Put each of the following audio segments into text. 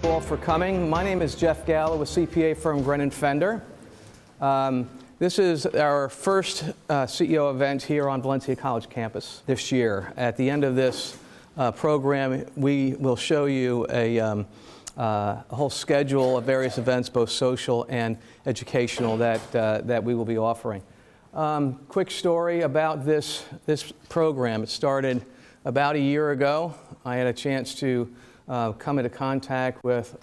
All for coming. My name is Jeff Gallo with CPA firm Grennan Fender. This is our first CEO event here on Valencia College campus this year. At the end of this program, we will show you a whole schedule of various events, both social and educational, that we will be offering. Quick story about this program. It started about a year ago. I had a chance to come into contact with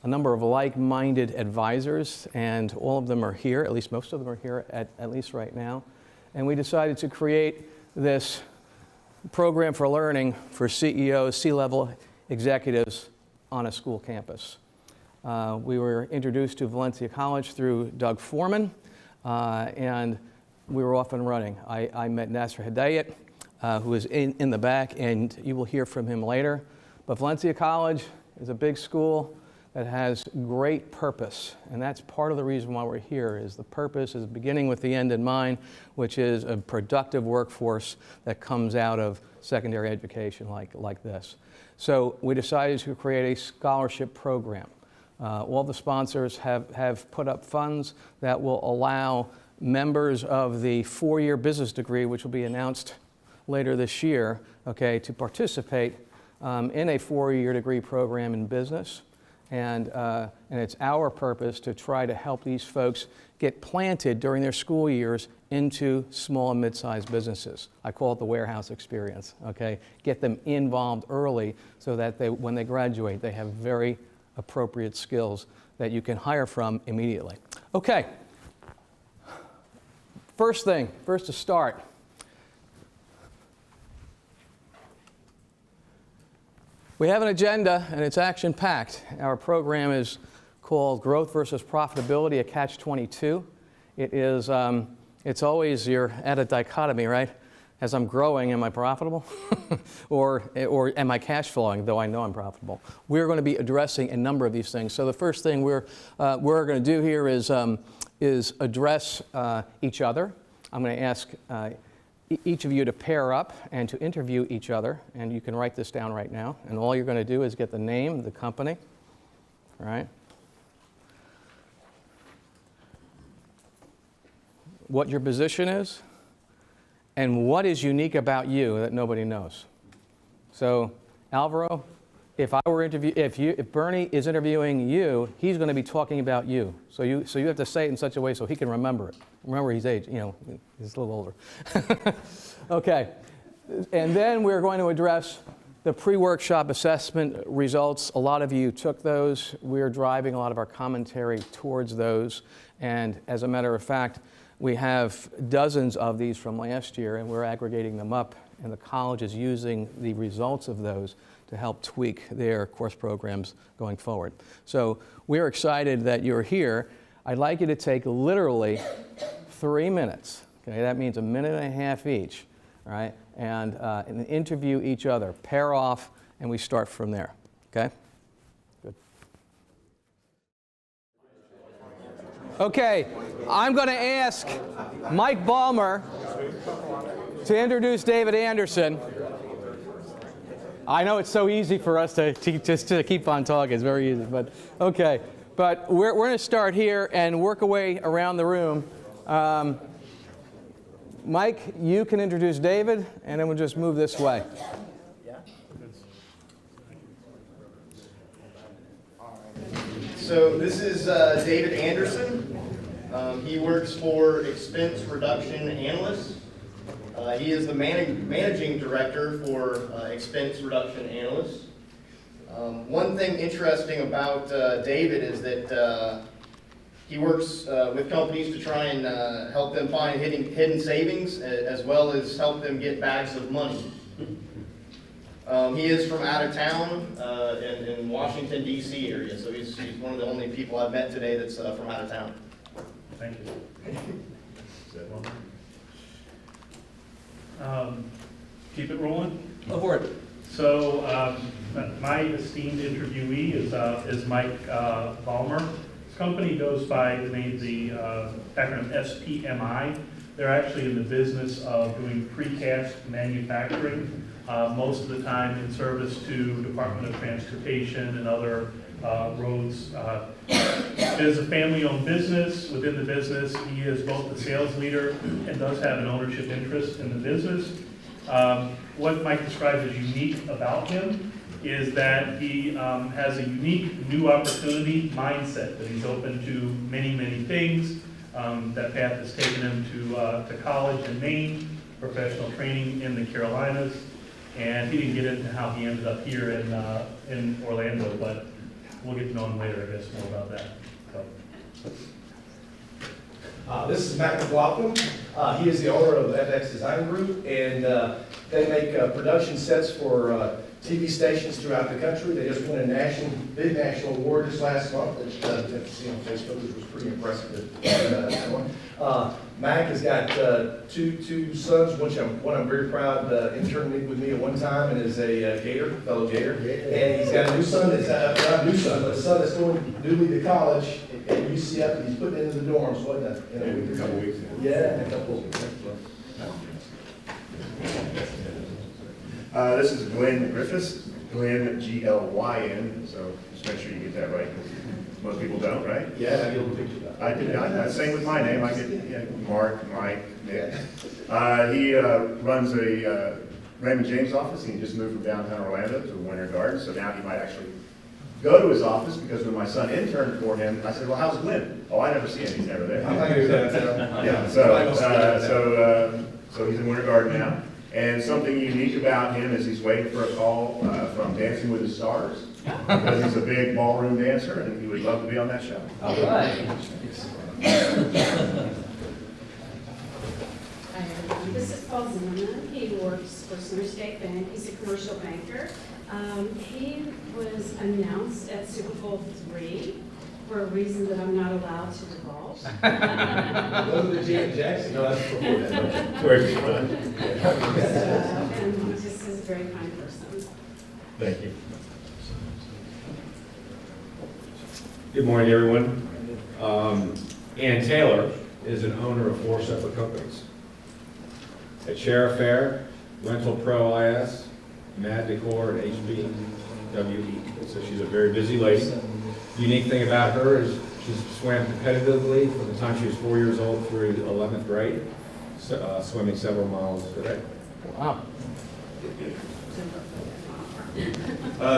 a number of like-minded advisors, and all of them are here, at least most of them are here at least right now. And we decided to create this program for learning for CEOs, C-level executives on a school campus. We were introduced to Valencia College through Doug Foreman, and we were off and running. I met Nasser Hedayat, who is in the back, and you will hear from him later. But Valencia College is a big school that has great purpose, and that's part of the reason why we're here. Is the purpose is beginning with the end in mind, which is a productive workforce that comes out of secondary education like this. So we decided to create a scholarship program. All the sponsors have put up funds that will allow members of the four-year business degree, which will be announced later this year, okay, to participate in a four-year degree program in business. And it's our purpose to try to help these folks get planted during their school years into small and mid-sized businesses. I call it the warehouse experience, okay? Get them involved early so that when they graduate, they have very appropriate skills that you can hire from immediately. Okay, first to start. We have an agenda, and it's action-packed. Our program is called Growth versus Profitability, a Catch-22. It is, it's always you're at a dichotomy, right? As I'm growing, am I profitable? or am I cash flowing, though I know I'm profitable? We're going to be addressing a number of these things. So the first thing we're going to do here is address each other. I'm going to ask each of you to pair up and to interview each other, and you can write this down right now. And all you're going to do is get the name, the company, all right? What your position is, and what is unique about you that nobody knows. So, Alvaro, if Bernie is interviewing you, he's going to be talking about you. So you have to say it in such a way so he can remember it. Remember, he's age, he's a little older. Okay, and then we're going to address the pre-workshop assessment results. A lot of you took those. We're driving a lot of our commentary towards those. And as a matter of fact, we have dozens of these from last year, and we're aggregating them up, and the college is using the results of those to help tweak their course programs going forward. So we're excited that you're here. I'd like you to take literally 3 minutes. Okay, that means 1.5 minutes each, all right? And interview each other, pair off, and we start from there. Okay? Good. Okay, I'm going to ask Mike Ballmer to introduce David Anderson. I know it's so easy for us to just to keep on talking. It's very easy, but okay. But we're going to start here and work our way around the room. Mike, you can introduce David, and then we'll just move this way. So this is David Anderson. He works for Expense Reduction Analysts. He is the managing director for Expense Reduction Analysts. One thing interesting about David is that he works with companies to try and help them find hidden savings, as well as help them get bags of money. He is from out of town in Washington, D.C. area, so he's one of the only people I've met today that's from out of town. Thank you. Is that one? Keep it rolling? Go for it. So my esteemed interviewee is Mike Ballmer. His company goes by the name, the acronym SPMI. They're actually in the business of doing precast manufacturing, most of the time in service to Department of Transportation and other roads. It is a family-owned business. Within the business, he is both the sales leader and does have an ownership interest in the business. What Mike describes as unique about him is that he has a unique new opportunity mindset, that he's open to many, many things. That path has taken him to college in Maine, professional training in the Carolinas, and he didn't get into how he ended up here in Orlando, but we'll get to know him later, I guess, more about that. So. This is Matt McLaughlin. He is the owner of FX Design Group, and they make production sets for TV stations throughout the country. They just won a big national award this last month that you see on Facebook, which was pretty impressive. Mac has got two sons, one I'm very proud interned with me at one time, and is a fellow Gator. And he's got a new son not a new son, but a son that's going newly to college at UCF, and he's putting into the dorms, in a week or couple weeks. Yeah, in a couple of weeks. This is Glenn Griffiths, Glenn, G-L-Y-N, so just make sure you get that right, because most people don't, right? Yeah, I get a little picture of that. I did, same with my name, I get Mark, Mike, Nick. He runs a Raymond James office, and he just moved from downtown Orlando to Winter Garden, so now he might actually go to his office, because when my son interned for him, I said, well, how's Glenn? Oh, I never see him, he's never there. I'm not gonna do that. Yeah, so he's in Winter Garden now. And something unique about him is he's waiting for a call from Dancing with the Stars, because he's a big ballroom dancer, and he would love to be on that show. All right. Hi, everyone. This is Paul Zimmerman. He works for Center State Bank. He's a commercial banker. He was announced at Super Bowl III for a reason that I'm not allowed to divulge. Those are the Janet Jackson. No, that's before that. Very fun. And he just is a very kind person. Thank you. Good morning, everyone. Ann Taylor is an owner of 4 separate companies. At Sheriff Fair, Rental Pro IS, Mad Decor, and HBWE. So she's a very busy lady. The unique thing about her is she's swam competitively from the time she was 4 years old through 11th grade, swimming several miles a day. Wow.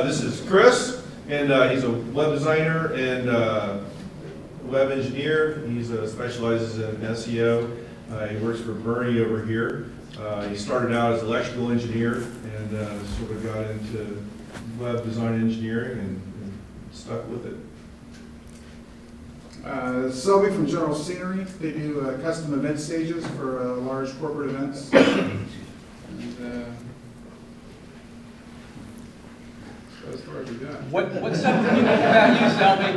This is Chris, and he's a web designer and web engineer. He specializes in SEO. He works for Bernie over here. He started out as an electrical engineer and sort of got into web design engineering and stuck with it. Selby from General Scenery. They do custom event stages for large corporate events. And, so as far as we got. What's something unique about you, Selby?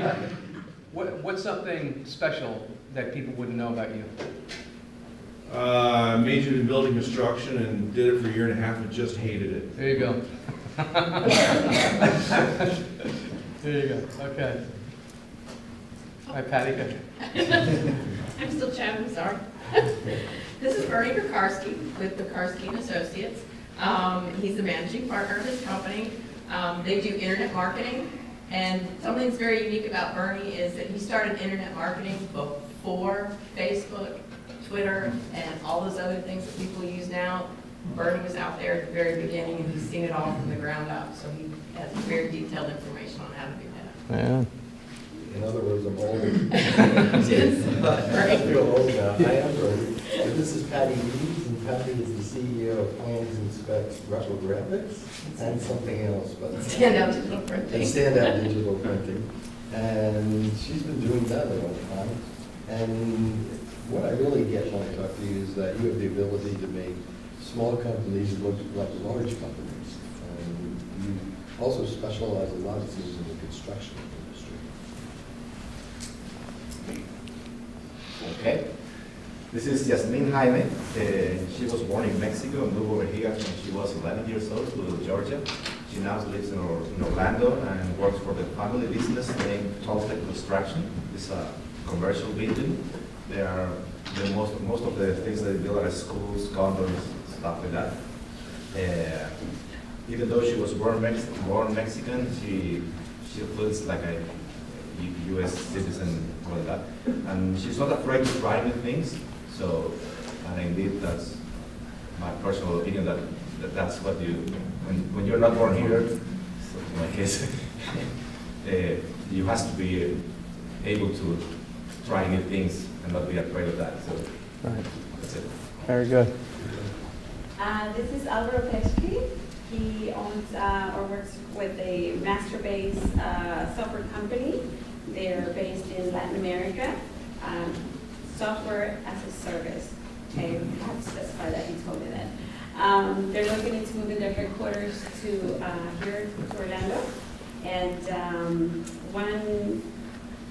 What's something special that people wouldn't know about you? Majored in building construction and did it for a year and a half and just hated it. There you go. There you go, okay. Hi, Patty. I'm still chatting, sorry. This is Bernie Kukarski with Kukarski and Associates. He's the managing partner of his company. They do internet marketing, and something that's very unique about Bernie is that he started internet marketing before Facebook, Twitter, and all those other things that people use now. Bernie was out there at the very beginning, and he's seen it all from the ground up, so he has very detailed information on how to do that. Yeah. In other words, I'm old. I feel old now. I am Bernie. This is Patty Reeves, and Patty is the CEO of Plans and Specs Retro Graphics and something else. But Standout Digital Printing. And Standout Digital Printing. And she's been doing that a long time. And what I really get when I talk to you is that you have the ability to make small companies look like large companies. And you also specialize a lot, it seems, in the construction industry. Okay. This is Yasmin Jaime. She was born in Mexico and moved over here when she was 11 years old to Georgia. She now lives in Orlando and works for the family business named Toltec Construction. It's a commercial building. They are most of the things that they build are schools, condos, stuff like that. Even though she was born Mexican, she she looks like a U.S. citizen, all of that. And she's not afraid to try new things. So, and indeed, that's my personal opinion that's what you, when you're not born here, so in my case, you have to be able to try new things and not be afraid of that. So, Right. that's it. Very good. This is Alvaro Pesci. He owns or works with a master-based software company. They're based in Latin America. Software as a service. Okay, I have to specify that, he told me that. They're looking into moving their headquarters to here to Orlando. And one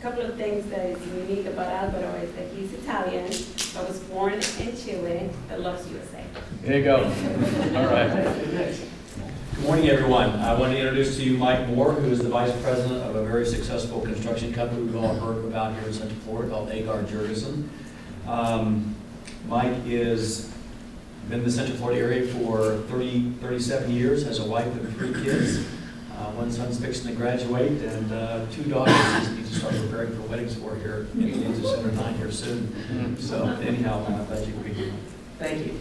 couple of things that is unique about Alvaro is that he's Italian, but was born in Chile, but loves USA. There you go. All right. Good morning, everyone. I want to introduce to you Mike Moore, who is the vice president of a very successful construction company we've all heard about here in Central Florida called Agar Jurgensen. Mike has been in the Central Florida area for 37 years, has a wife and 3 kids. One son's fixing to graduate, and 2 daughters he needs to start preparing for weddings for here into Center 9 here soon. So anyhow, I'm glad you could be here. Thank you.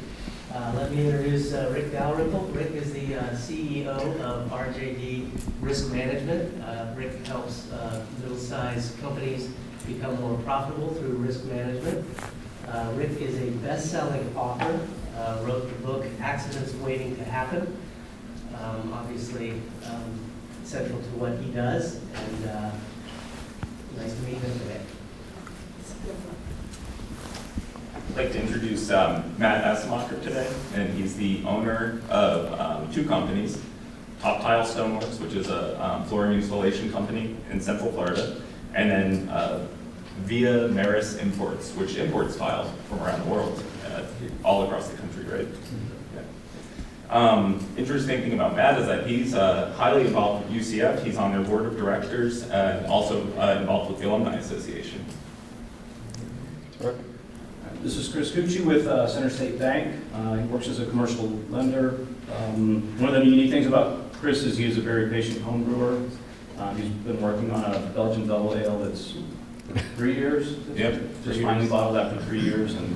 Let me introduce Rick Dalrymple. Rick is the CEO of RJD Risk Management. Rick helps middle-sized companies become more profitable through risk management. Rick is a best-selling author, wrote the book Accidents Waiting to Happen. Obviously, central to what he does, and nice to meet him today. I'd like to introduce Matt Assemacher today, and he's the owner of 2 companies, Top Tile Stoneworks, which is a flooring installation company in Central Florida, and then Via Maris Imports, which imports tile from around the world, all across the country, right? Interesting thing about Matt is that he's highly involved with UCF. He's on their board of directors and also involved with the Alumni Association. This is Chris Gucci with Center State Bank. He works as a commercial lender. One of the unique things about Chris is he is a very patient home brewer. He's been working on a Belgian double ale that's 3 years. Yep. Just finally bottled after 3 years, and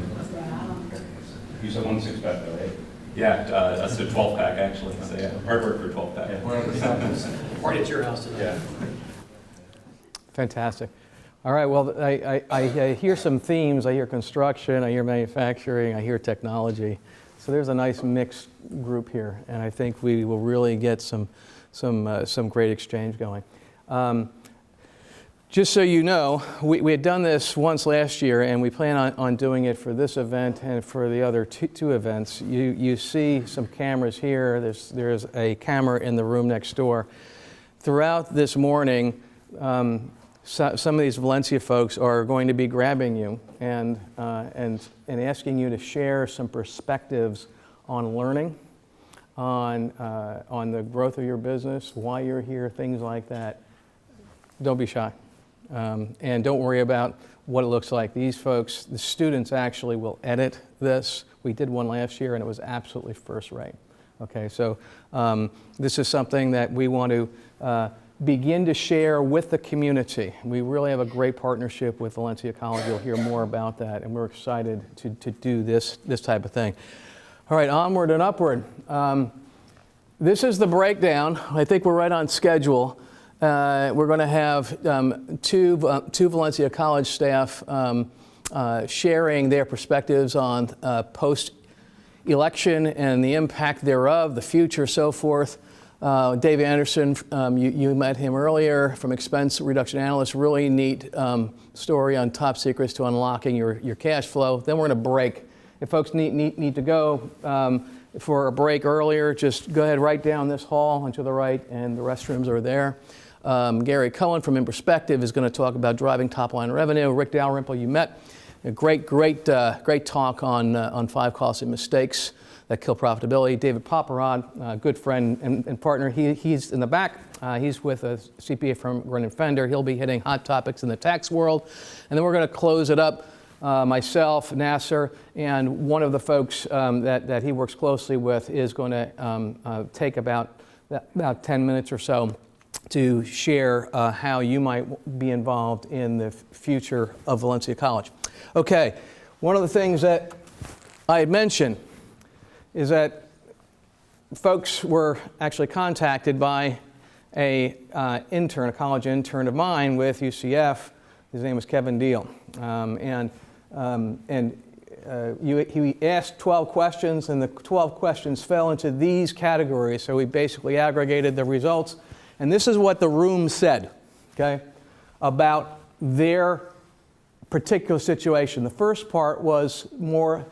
you said 1 6-pack though, right? Yeah, that's a 12-pack actually. So yeah, hard work for 12-pack. Yeah. Party at your house today. Yeah. Fantastic. All right, well, I hear some themes. I hear construction, I hear manufacturing, I hear technology. So there's a nice mixed group here, and I think we will really get some great exchange going. Just so you know, we had done this once last year, and we plan on doing it for this event and for the other two events. You see some cameras here. There's a camera in the room next door. Throughout this morning, some of these Valencia folks are going to be grabbing you and asking you to share some perspectives on learning, on the growth of your business, why you're here, things like that. Don't be shy. And don't worry about what it looks like. These folks, the students actually will edit this. We did one last year and it was absolutely first rate. Okay, so this is something that we want to begin to share with the community. We really have a great partnership with Valencia College. You'll hear more about that, and we're excited to do this type of thing. All right, onward and upward. This is the breakdown. I think we're right on schedule. We're going to have two Valencia College staff sharing their perspectives on post-election and the impact thereof, the future, so forth. Dave Anderson, you met him earlier, from Expense Reduction Analyst. Really neat story on top secrets to unlocking your cash flow. Then we're going to break. If folks need to go for a break earlier, just go ahead right down this hall and to the right, and the restrooms are there. Gary Cohen from In Perspective is going to talk about driving top-line revenue. Rick Dalrymple, you met. A great talk on 5 costly mistakes that kill profitability. David Paparad, good friend and partner, he's in the back. He's with a CPA firm, Brennan Fender. He'll be hitting hot topics in the tax world. And then we're going to close it up, myself, Nasser, and one of the folks that he works closely with is going to take about 10 minutes or so to share how you might be involved in the future of Valencia College. Okay, one of the things that I had mentioned is that folks were actually contacted by a college intern of mine with UCF. His name was Kevin Deal. He asked 12 questions, and the 12 questions fell into these categories. So we basically aggregated the results. And this is what the room said, okay, about their particular situation. The first part was more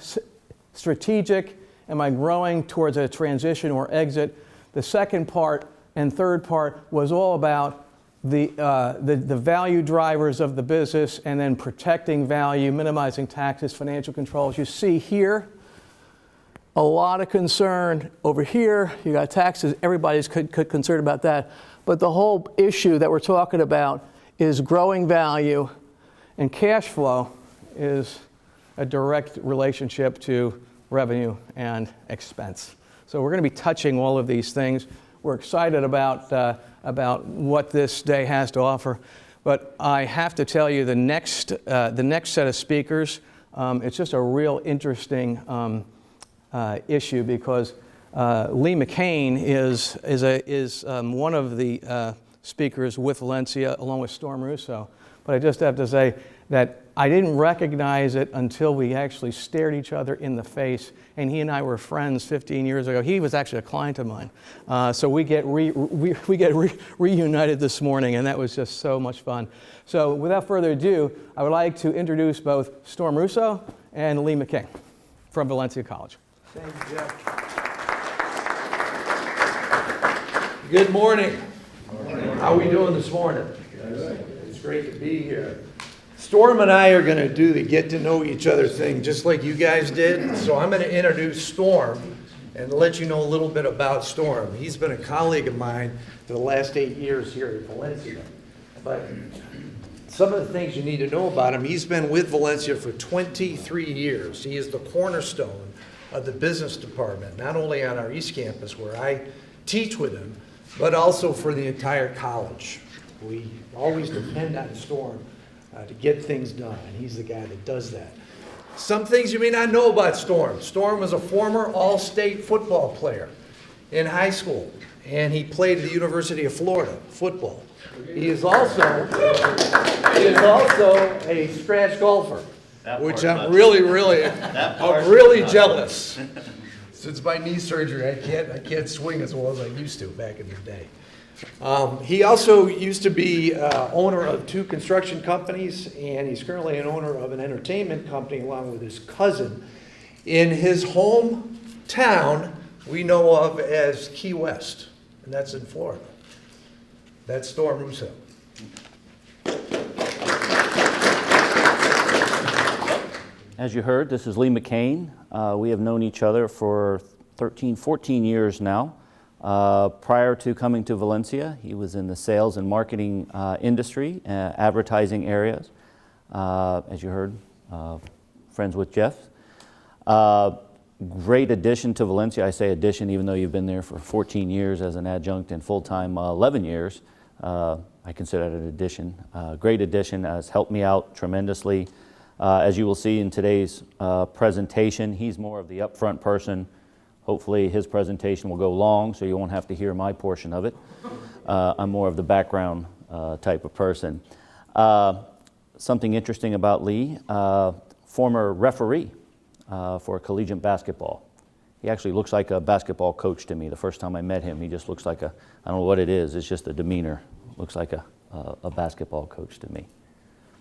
strategic. Am I growing towards a transition or exit? The second part and third part was all about the value drivers of the business, and then protecting value, minimizing taxes, financial controls. You see here a lot of concern. Over here, you got taxes. Everybody's concerned about that. But the whole issue that we're talking about is growing value, and cash flow is a direct relationship to revenue and expense. So we're going to be touching all of these things. We're excited about what this day has to offer. But I have to tell you, the next set of speakers, it's just a real interesting issue, because Lee McCain is one of the speakers with Valencia, along with Storm Russo. But I just have to say that I didn't recognize it until we actually stared each other in the face, and he and I were friends 15 years ago. He was actually a client of mine. So we get reunited this morning, and that was just so much fun. So without further ado, I would like to introduce both Storm Russo and Lee McCain from Valencia College. Thank you, Jeff. Good morning. How are we doing this morning? It's great to be here. Storm and I are going to do the get to know each other thing just like you guys did. So I'm going to introduce Storm and let you know a little bit about Storm. He's been a colleague of mine for the last 8 years here at Valencia. But some of the things you need to know about him: he's been with Valencia for 23 years. He is the cornerstone of the business department, not only on our East Campus where I teach with him, but also for the entire college. We always depend on Storm to get things done, and he's the guy that does that. Some things you may not know about Storm. Storm was a former All-State football player in high school, and he played at the University of Florida football. He is also a scratch golfer, which I'm really jealous. Since my knee surgery, I can't swing as well as I used to back in the day. He also used to be owner of 2 construction companies, and he's currently an owner of an entertainment company along with his cousin in his hometown we know of as Key West, and that's in Florida. That's Storm Russo. As you heard, this is Lee McCain. We have known each other for 13, 14 years now. Prior to coming to Valencia, he was in the sales and marketing industry, advertising areas. As you heard, friends with Jeff. Great addition to Valencia. I say addition even though you've been there for 14 years as an adjunct and full-time 11 years. I consider it an addition. Great addition, has helped me out tremendously. As you will see in today's presentation, he's more of the upfront person. Hopefully his presentation will go long, so you won't have to hear my portion of it. I'm more of the background type of person. Something interesting about Lee, former referee for collegiate basketball. He actually looks like a basketball coach to me. The first time I met him, he just looks like I don't know what it is, it's just a demeanor. Looks like a basketball coach to me.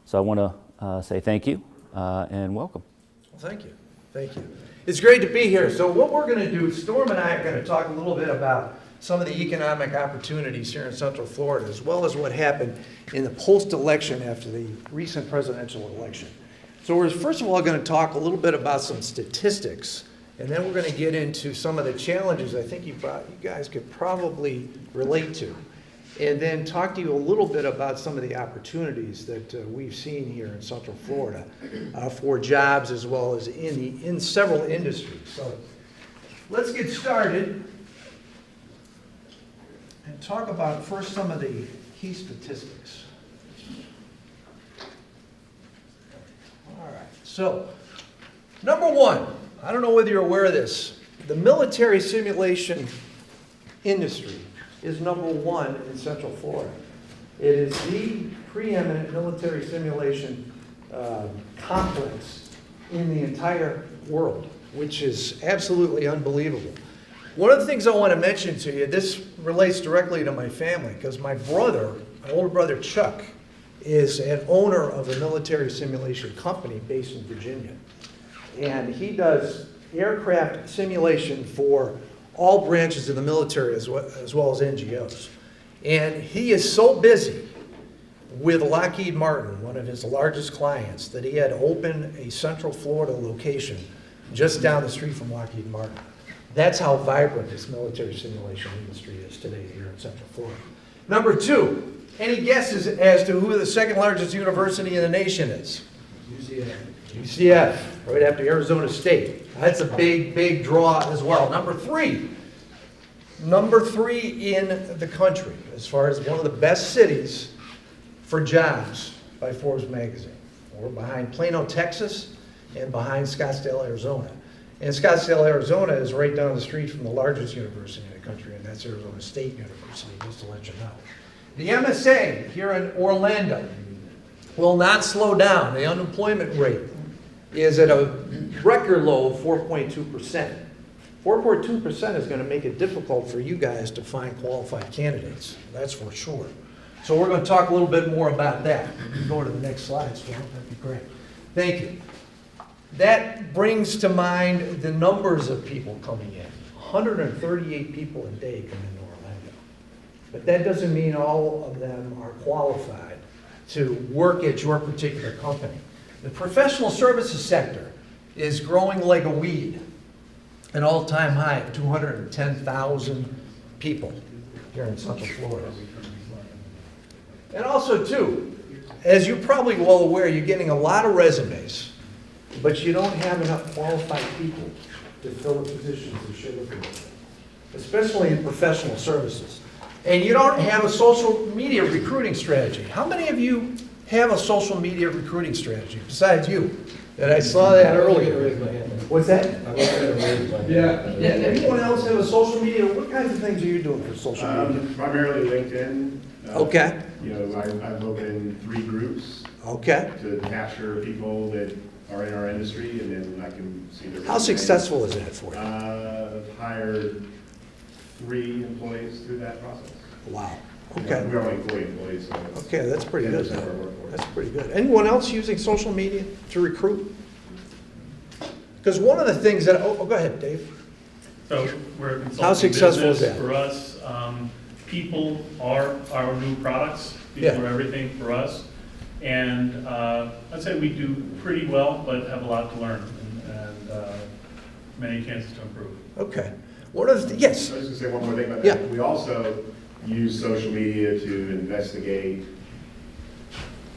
So I want to say thank you and welcome. Well, thank you. Thank you. It's great to be here. So what we're going to do, Storm and I are going to talk a little bit about some of the economic opportunities here in Central Florida, as well as what happened in the post-election after the recent presidential election. So we're first of all going to talk a little bit about some statistics, and then we're going to get into some of the challenges I think you guys could probably relate to. And then talk to you a little bit about some of the opportunities that we've seen here in Central Florida for jobs, as well as in several industries. So let's get started and talk about first some of the key statistics. All right, so, number one, I don't know whether you're aware of this, the military simulation industry is number one in Central Florida. It is the preeminent military simulation complex in the entire world, which is absolutely unbelievable. One of the things I want to mention to you, this relates directly to my family, because my brother, my older brother Chuck, is an owner of a military simulation company based in Virginia. And he does aircraft simulation for all branches of the military as well as NGOs. And he is so busy with Lockheed Martin, one of his largest clients, that he had to open a Central Florida location just down the street from Lockheed Martin. That's how vibrant this military simulation industry is today here in Central Florida. Number two, any guesses as to who the second largest university in the nation is? UCF. UCF, right after Arizona State. That's a big, big draw as well. Number three in the country as far as one of the best cities for jobs by Forbes magazine. We're behind Plano, Texas, and behind Scottsdale, Arizona. And Scottsdale, Arizona is right down the street from the largest university in the country, and that's Arizona State University, just to let you know. The MSA here in Orlando will not slow down. The unemployment rate is at a record low of 4.2%. 4.2% is going to make it difficult for you guys to find qualified candidates, that's for sure. So we're going to talk a little bit more about that. You can go to the next slide, Storm, that'd be great. Thank you. That brings to mind the numbers of people coming in. 138 people a day come into Orlando. But that doesn't mean all of them are qualified to work at your particular company. The professional services sector is growing like a weed, an all-time high of 210,000 people here in Central Florida. And also, too, as you're probably well aware, you're getting a lot of resumes, but you don't have enough qualified people to fill the positions that you're looking for, especially in professional services. And you don't have a social media recruiting strategy. How many of you have a social media recruiting strategy, besides you? That I saw that earlier. What's that? Yeah. Anyone else have a social media? What kinds of things are you doing for social media? Primarily LinkedIn. Okay. You know, I've opened 3 groups. Okay. To capture people that are in our industry, and then I can see their. How successful is that for you? I've hired 3 employees through that process. Wow. Okay. We're only 40 employees, so. Okay, that's pretty good. 10% of our workforce. That's pretty good. Anyone else using social media to recruit? Because one of the things that, go ahead, Dave. So we're a consulting How successful is business. that? For us, people are our new products. People are everything for us. And I'd say we do pretty well, but have a lot to learn and many chances to improve. Okay. One of the, yes? I was just going to say one more thing about that. Yeah. We also use social media to investigate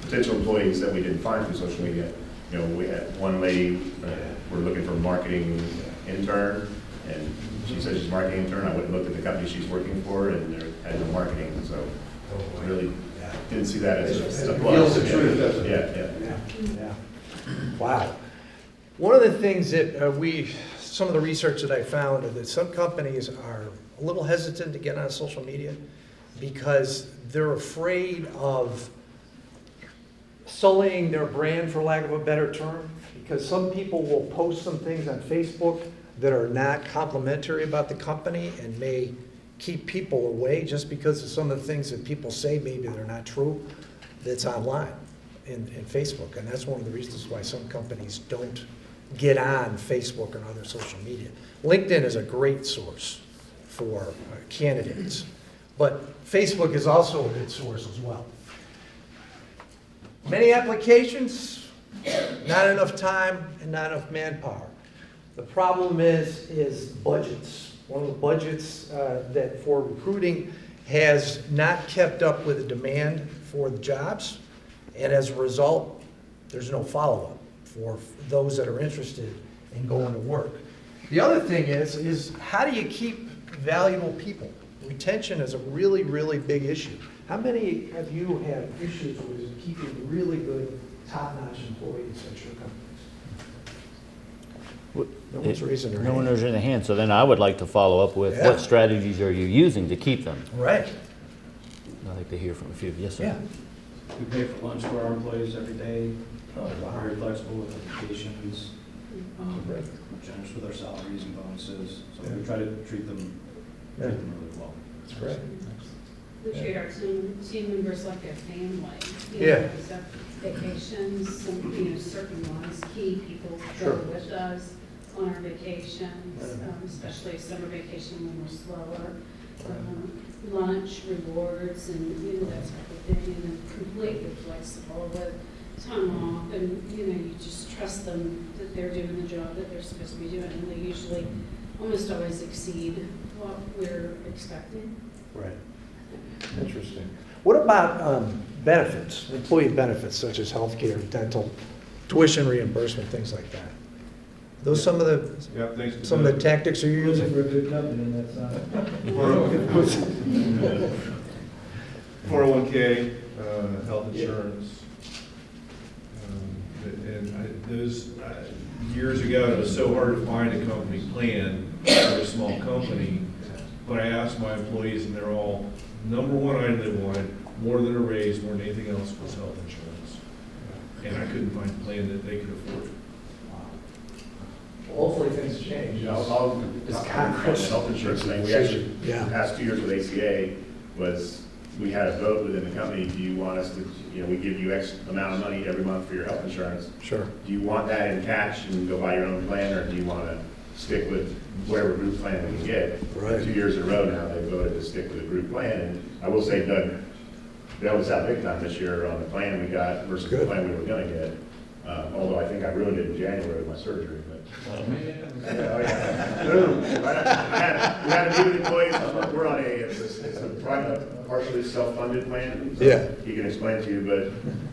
potential employees that we didn't find through social media. You know, we had one lady, we're looking for a marketing intern, and she said she's a marketing intern. I went and looked at the company she's working for, and there had no marketing, so really didn't see that as a plus. Feels the truth, doesn't it? Yeah. Wow. One of the things that some of the research that I found is that some companies are a little hesitant to get on social media because they're afraid of sullying their brand, for lack of a better term, because some people will post some things on Facebook that are not complimentary about the company and may keep people away just because of some of the things that people say maybe they're not true that's online in Facebook. And that's one of the reasons why some companies don't get on Facebook and other social media. LinkedIn is a great source for candidates, but Facebook is also a good source as well. Many applications, not enough time and not enough manpower. The problem is budgets. One of the budgets that for recruiting has not kept up with the demand for the jobs, and as a result, there's no follow-up for those that are interested in going to work. The other thing is how do you keep valuable people retention is a really, really big issue. How many of you have issues with keeping really good, top-notch employees at your companies? No one's raising their hand. No one raising their hand, so then I would like to follow up with, Yeah. what strategies are you using to keep them? Right. I'd like to hear from a few. Yes, sir. Yeah. We pay for lunch for our employees every day. We're very flexible with vacations, generous with our salaries and bonuses. So we try to treat them really well. That's great. We treat our team members like a family. You Yeah. know, so vacations, some, certain ones, key people Sure. go with us on our vacations, especially summer vacation when we're slower. Lunch, rewards, and, that type of thing, and then completely flexible with time off, and, you just trust them that they're doing the job that they're supposed to be doing, and they usually almost always exceed what we're expecting. Right. Interesting. What about benefits, employee benefits such as healthcare, dental, tuition reimbursement, things like that? Those some of the tactics are you using? For a good company, that's not. 401K, health insurance. Those, years ago, it was so hard to find a company plan for a small company. But I asked my employees, and they're all, number one item they wanted, more than a raise, more than anything else, was health insurance. And I couldn't find a plan that they could afford. Hopefully things change. I'll Congress. The health insurance thing, we actually, the past 2 years with ACA was, we had a vote within the company, do you want us to, we give you X amount of money every month for your health insurance. Sure. Do you want that in cash and go buy your own plan, or do you want to stick with whatever group plan we can get? Right. 2 years in a row now, they voted to stick with the group plan, and I will say Doug bailed us out big time this year on the plan we got versus the plan we were going to get. Although I think I ruined it in January with my surgery, but. We had a new employees, we're on it's a private, partially self-funded plan. So Yeah. he can explain to you, but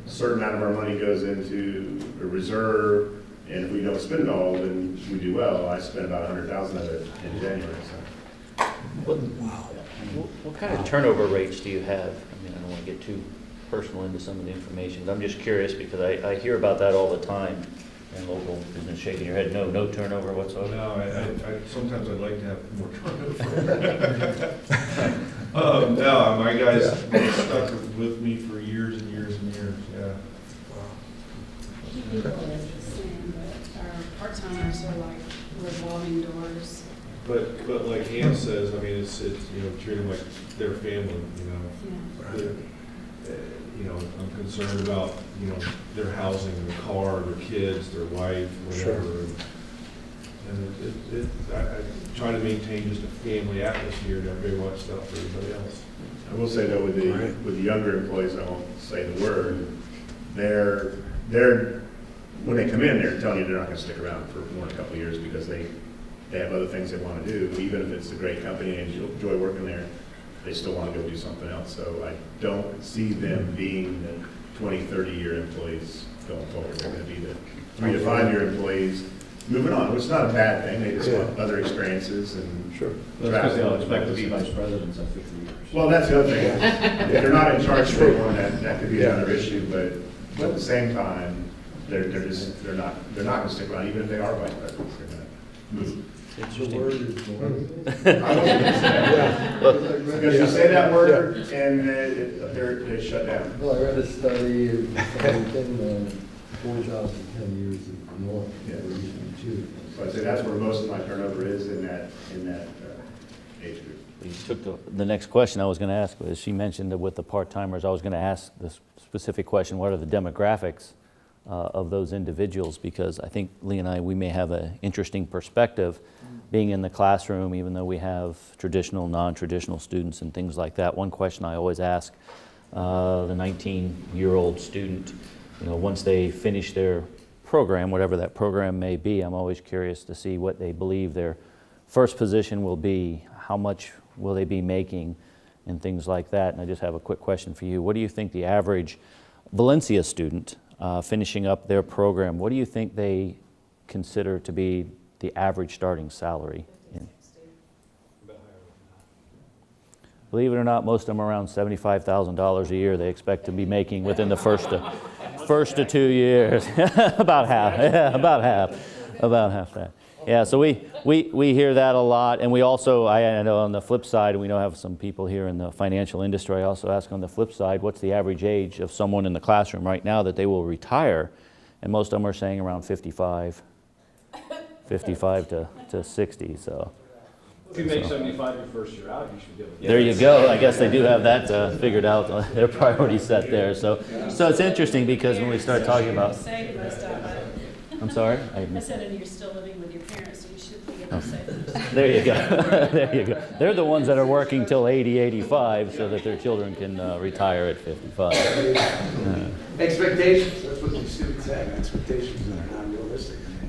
a certain amount of our money goes into a reserve, and if we don't spend it all, then we do well. I spent about 100,000 of it in January, so. What kind of turnover rates do you have? I mean, I don't want to get too personal into some of the information. I'm just curious because I hear about that all the time in local business, shaking your head, no turnover whatsoever. No, I sometimes I'd like to have more turnover. No, my guys stuck with me for years and years and years, yeah. People are saying that our part-timers are like revolving doors. But like Ann says, I mean, it's treat them like their family, I'm concerned about, their housing, their car, their kids, their wife, whatever. Sure. And I try to maintain just a family atmosphere to everybody wants stuff for everybody else. I will say though, with the younger employees, I won't say the word, they're when they come in, they're telling you they're not going to stick around for more than a couple of years because they have other things they want to do. Even if it's a great company and you enjoy working there, they still want to go do something else. So I don't see them being the 20, 30-year employees going forward. They're going to be the 3 to 5 year employees moving on, which is not a bad thing. They just want other experiences and That's because they'll expect to be vice presidents in 50 years. Well, that's the other thing. If they're not in charge for one, that could be another issue, but at the same time, they're not going to stick around, even if they are vice presidents. They're going to move. The word is more. Because you say that word and they shut down. Well, I read a study within 4,010 years of north. Yeah. There used to be 2. So I'd say that's where most of my turnover is in that age group. You took the next question I was going to ask was, she mentioned that with the part-timers, I was going to ask the specific question, what are the demographics of those individuals? Because I think Lee and I, we may have an interesting perspective being in the classroom, even though we have traditional, non-traditional students and things like that. One question I always ask the 19-year-old student, once they finish their program, whatever that program may be, I'm always curious to see what they believe their first position will be, how much will they be making, and things like that. And I just have a quick question for you. What do you think the average Valencia student finishing up their program, what do you think they consider to be the average starting salary? Believe it or not, most of them are around $75,000 a year they expect to be making within the first to 2 years. About half, yeah, about half that. Yeah, so we hear that a lot, and we also, I know on the flip side, we know have some people here in the financial industry. I also ask on the flip side, what's the average age of someone in the classroom right now that they will retire? And most of them are saying around 55 to 60, so. If you make 75 your first year out, you should be able to get There you go. I guess they do have that figured out, their priority set there. So it's interesting because when we start talking about... Say the most of it. I'm sorry? I said, and you're still living with your parents, so you should be able to say the most. There you go. There you go. They're the ones that are working till 80, 85 so that their children can retire at 55. Expectations, that's what these students have, expectations that are not realistic. And they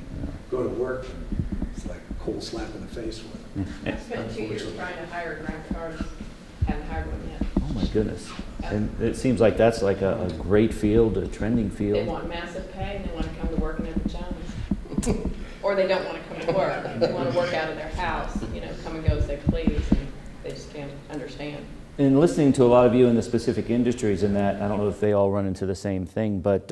go to work, and it's like a cold slap in the face with them. I spent 2 years trying to hire a grant card, haven't hired one yet. Oh my goodness. And it seems like that's like a great field, a trending They field. want massive pay and they want to come to work in their pajamas. Or they don't want to come to work. They want to work out of their house, come and go as they please, and they just can't understand. In listening to a lot of you in the specific industries in that, I don't know if they all run into the same thing, but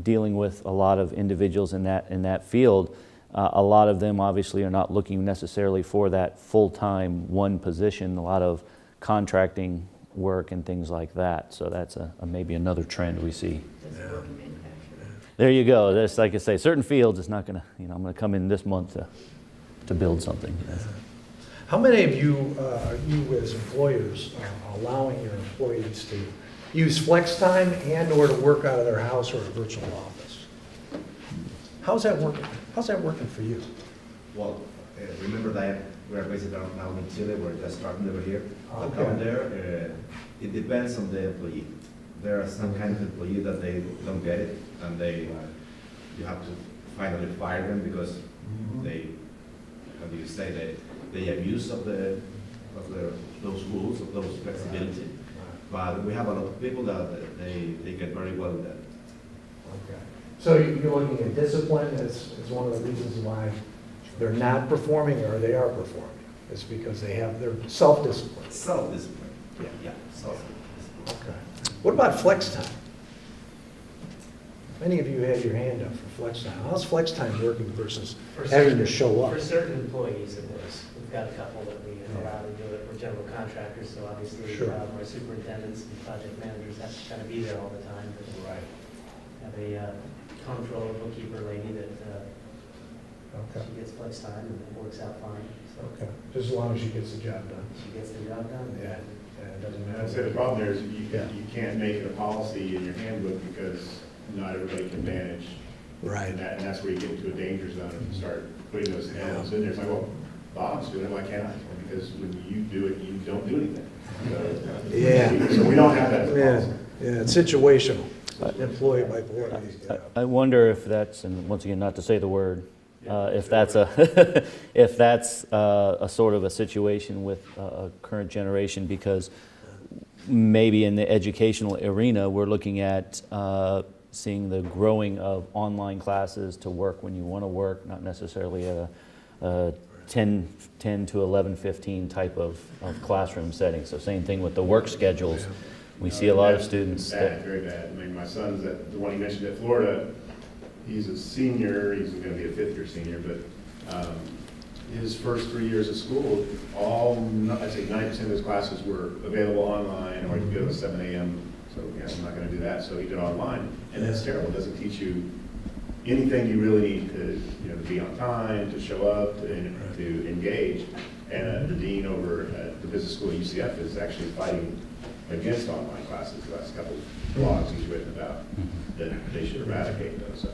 dealing with a lot of individuals in that field, a lot of them obviously are not looking necessarily for that full-time one position, a lot of contracting work and things like that. So that's maybe another trend we see. There you go. That's like I say, certain fields, it's not going to, I'm going to come in this month to build something. How many of you, as employers, are allowing your employees to use flex time and or to work out of their house or a virtual office? How's that working? How's that working for you? Well, remember that we are based now in Chile, we're just starting over here. But Okay. down there, it depends on the employee. There are some kind of employee that they don't get it, and you have to finally fire them because they, how do you say, they abuse of those rules, of those flexibility. But we have a lot of people that they get very well with that. Okay. So you're looking at discipline as one of the reasons why they're not performing or they are performing. It's because they have their self-discipline. Self-discipline. Yeah. Self-discipline. Okay. What about flex time? Many of you had your hand up for flex time. How's flex time working versus having to show up? For certain employees, it is. We've got a couple that we allow to do it. We're general contractors, so obviously Sure. our superintendents and project managers have to kind of be there all the time. But Right. have a controller, bookkeeper lady that Okay. she gets flex time and it works out fine. So Okay. Just as long as she gets the job done. she gets the job done. Yeah. It doesn't And matter. I'd say the problem there is you can't make it a policy in your handbook because not everybody can manage. Right. And that's where you get into a danger zone and start putting those handles in there. It's like, well, Bob's doing it, why can't I? Because when you do it, you don't do anything. So, Yeah. So we don't have that as a Yeah, policy. yeah, it's situational, employee by employee. Yeah. I wonder if that's, and once again, not to say the word, if that's a if that's a sort of a situation with a current generation, because maybe in the educational arena we're looking at seeing the growing of online classes to work when you want to work, not necessarily a 10 to 11, 15 type of classroom setting. So same thing with the work schedules. We see a lot of students Bad, very bad. I mean, my son's the one he mentioned at Florida. He's a senior. He's going to be a fifth-year senior, but his first 3 years of school, I'd say 90% of his classes were available online, or you could go to 7 a.m. So I'm not going to do that. So he did online, and that's terrible. It doesn't teach you anything you really need to be on time, to show up, to engage. And the dean over at the business school at UCF is actually fighting against online classes. The last couple of blogs he's written about that they should eradicate those.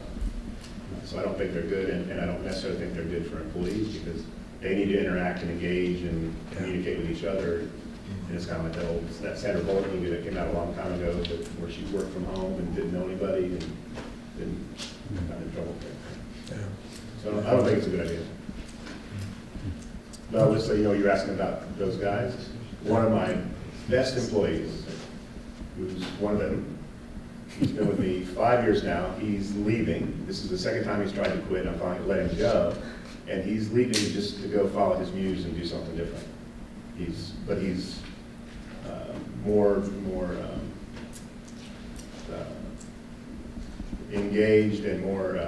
So I don't think they're good, and I don't necessarily think they're good for employees because they need to interact and engage and communicate with each other. And it's kind of like that Sandra Bullock movie that came out a long time ago where she worked from home and didn't know anybody and got in trouble. So I don't think it's a good idea. But I would say, you're asking about those guys. One of my best employees, who's one of them, he's been with me 5 years now. He's leaving. This is the second time he's tried to quit. I'm finally letting him go. And he's leaving just to go follow his muse and do something different. He's more engaged and more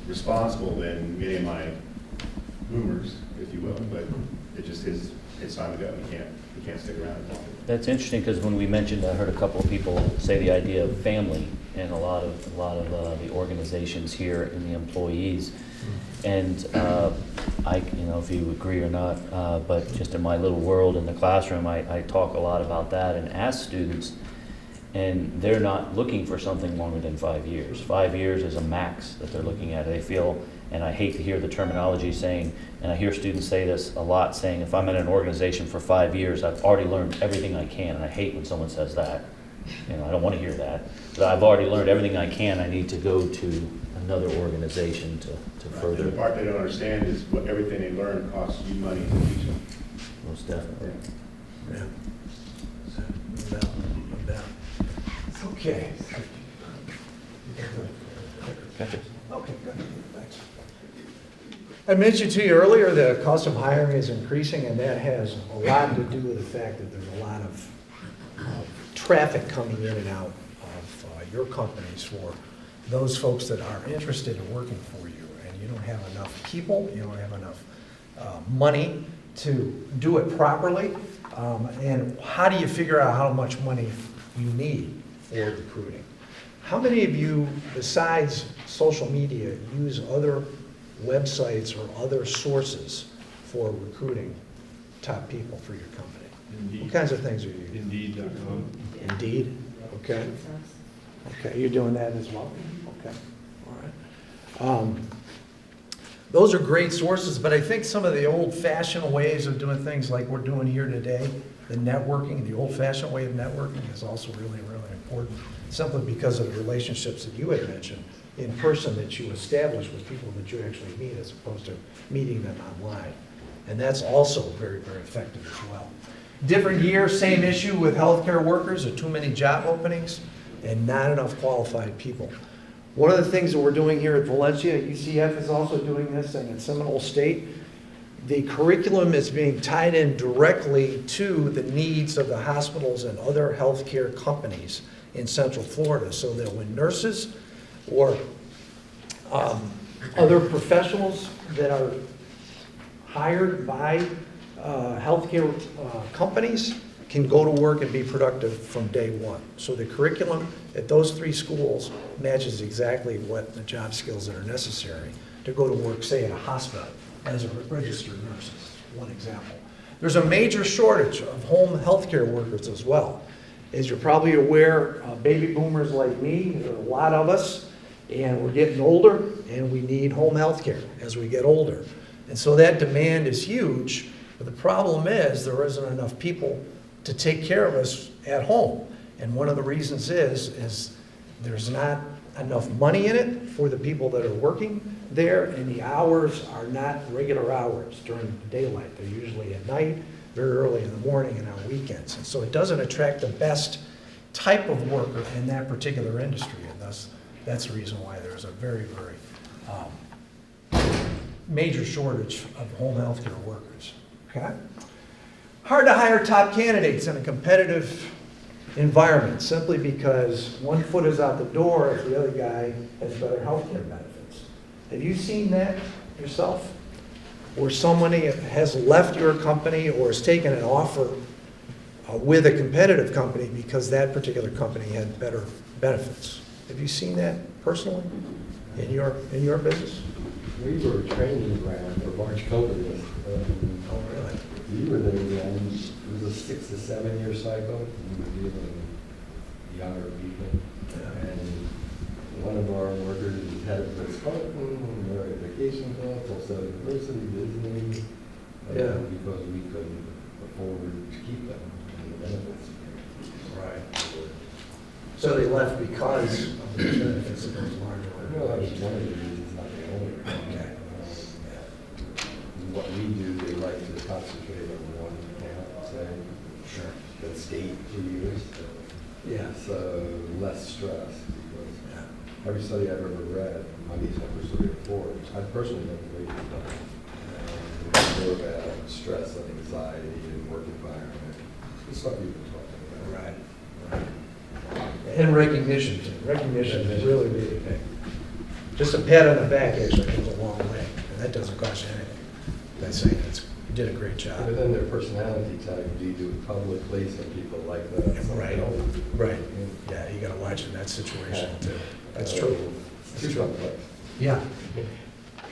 responsible than many of my boomers, if you will. But it just is, it's time to go. You can't stick around. That's interesting, because when we mentioned, I heard a couple of people say the idea of family, and a lot of the organizations here and the employees. And if you agree or not, but just in my little world in the classroom, I talk a lot about that and ask students, and they're not looking for something longer than 5 years. 5 years is a max that they're looking at. They feel, and I hate to hear the terminology saying, and I hear students say this a lot, saying, if I'm in an organization for 5 years, I've already learned everything I can. And I hate when someone says that. I don't want to hear that. But I've already learned everything I can. I need to go to another organization to further. The part they don't understand is what everything they learn costs you money to teach them. Most definitely. Yeah. No doubt. Okay. Gotcha. Okay, good. Thanks. I mentioned to you earlier the cost of hiring is increasing, and that has a lot to do with the fact that there's a lot of traffic coming in and out of your companies for those folks that are interested in working for you, and you don't have enough people, you don't have enough money to do it properly. And how do you figure out how much money you need for recruiting? How many of you, besides social media, use other websites or other sources for recruiting top people for your company? Indeed. What kinds of things are you using? Indeed.com. Indeed, okay. Okay, you're doing that as well? Okay, all right. Those are great sources, but I think some of the old-fashioned ways of doing things like we're doing here today, the networking, the old-fashioned way of networking is also really, really important, simply because of the relationships that you had mentioned in person that you establish with people that you actually meet as opposed to meeting them online. And that's also very, very effective as well. Different year, same issue with healthcare workers, there are too many job openings and not enough qualified people. One of the things that we're doing here at Valencia, UCF is also doing this, and at Seminole State, the curriculum is being tied in directly to the needs of the hospitals and other healthcare companies in Central Florida, so that when nurses or other professionals that are hired by healthcare companies can go to work and be productive from day one. So the curriculum at those three schools matches exactly what the job skills that are necessary to go to work, say, at a hospital as a registered nurse, one example. There's a major shortage of home healthcare workers as well. As you're probably aware, baby boomers like me, there are a lot of us, and we're getting older, and we need home health care as we get older. And so that demand is huge, but the problem is there isn't enough people to take care of us at home. And one of the reasons is there's not enough money in it for the people that are working there, and the hours are not regular hours during daylight. They're usually at night, very early in the morning, and on weekends. And so it doesn't attract the best type of worker in that particular industry, and thus that's the reason why there's a very, very major shortage of home health care workers. Okay? Hard to hire top candidates in a competitive environment simply because one foot is out the door if the other guy has better health care benefits. Have you seen that yourself? Where somebody has left your company or has taken an offer with a competitive company because that particular company had better benefits. Have you seen that personally in your business? We were a training ground for large companies. Oh, really? You were there then. It was a 6 to 7 year cycle. We were dealing with younger people. And one of our workers had a Ritz-Carlton, they're at vacation club, Tulsa University, Disney, because we couldn't afford to keep them and the benefits. Right. So they left because of the benefits of those larger Well, that was one of the reasons, not the only one. Okay. What we do, they like to concentrate on one account, say. Sure. That skate for years. Yeah. So less stress, because every study I've ever read, on these numbers 3 or 4, I personally don't believe it's done. More about stress and anxiety and work environment. stuff you've been talking about. Right. And recognition, too. Recognition is really big. Just a pat on the back actually goes a long way, and that doesn't cost you anything. That's saying you did a great job. But then their personality type, do you do it publicly, some people like that? some Right, don't. right. Yeah, you gotta watch in that situation too. That's Uh, true. It's true. Yeah.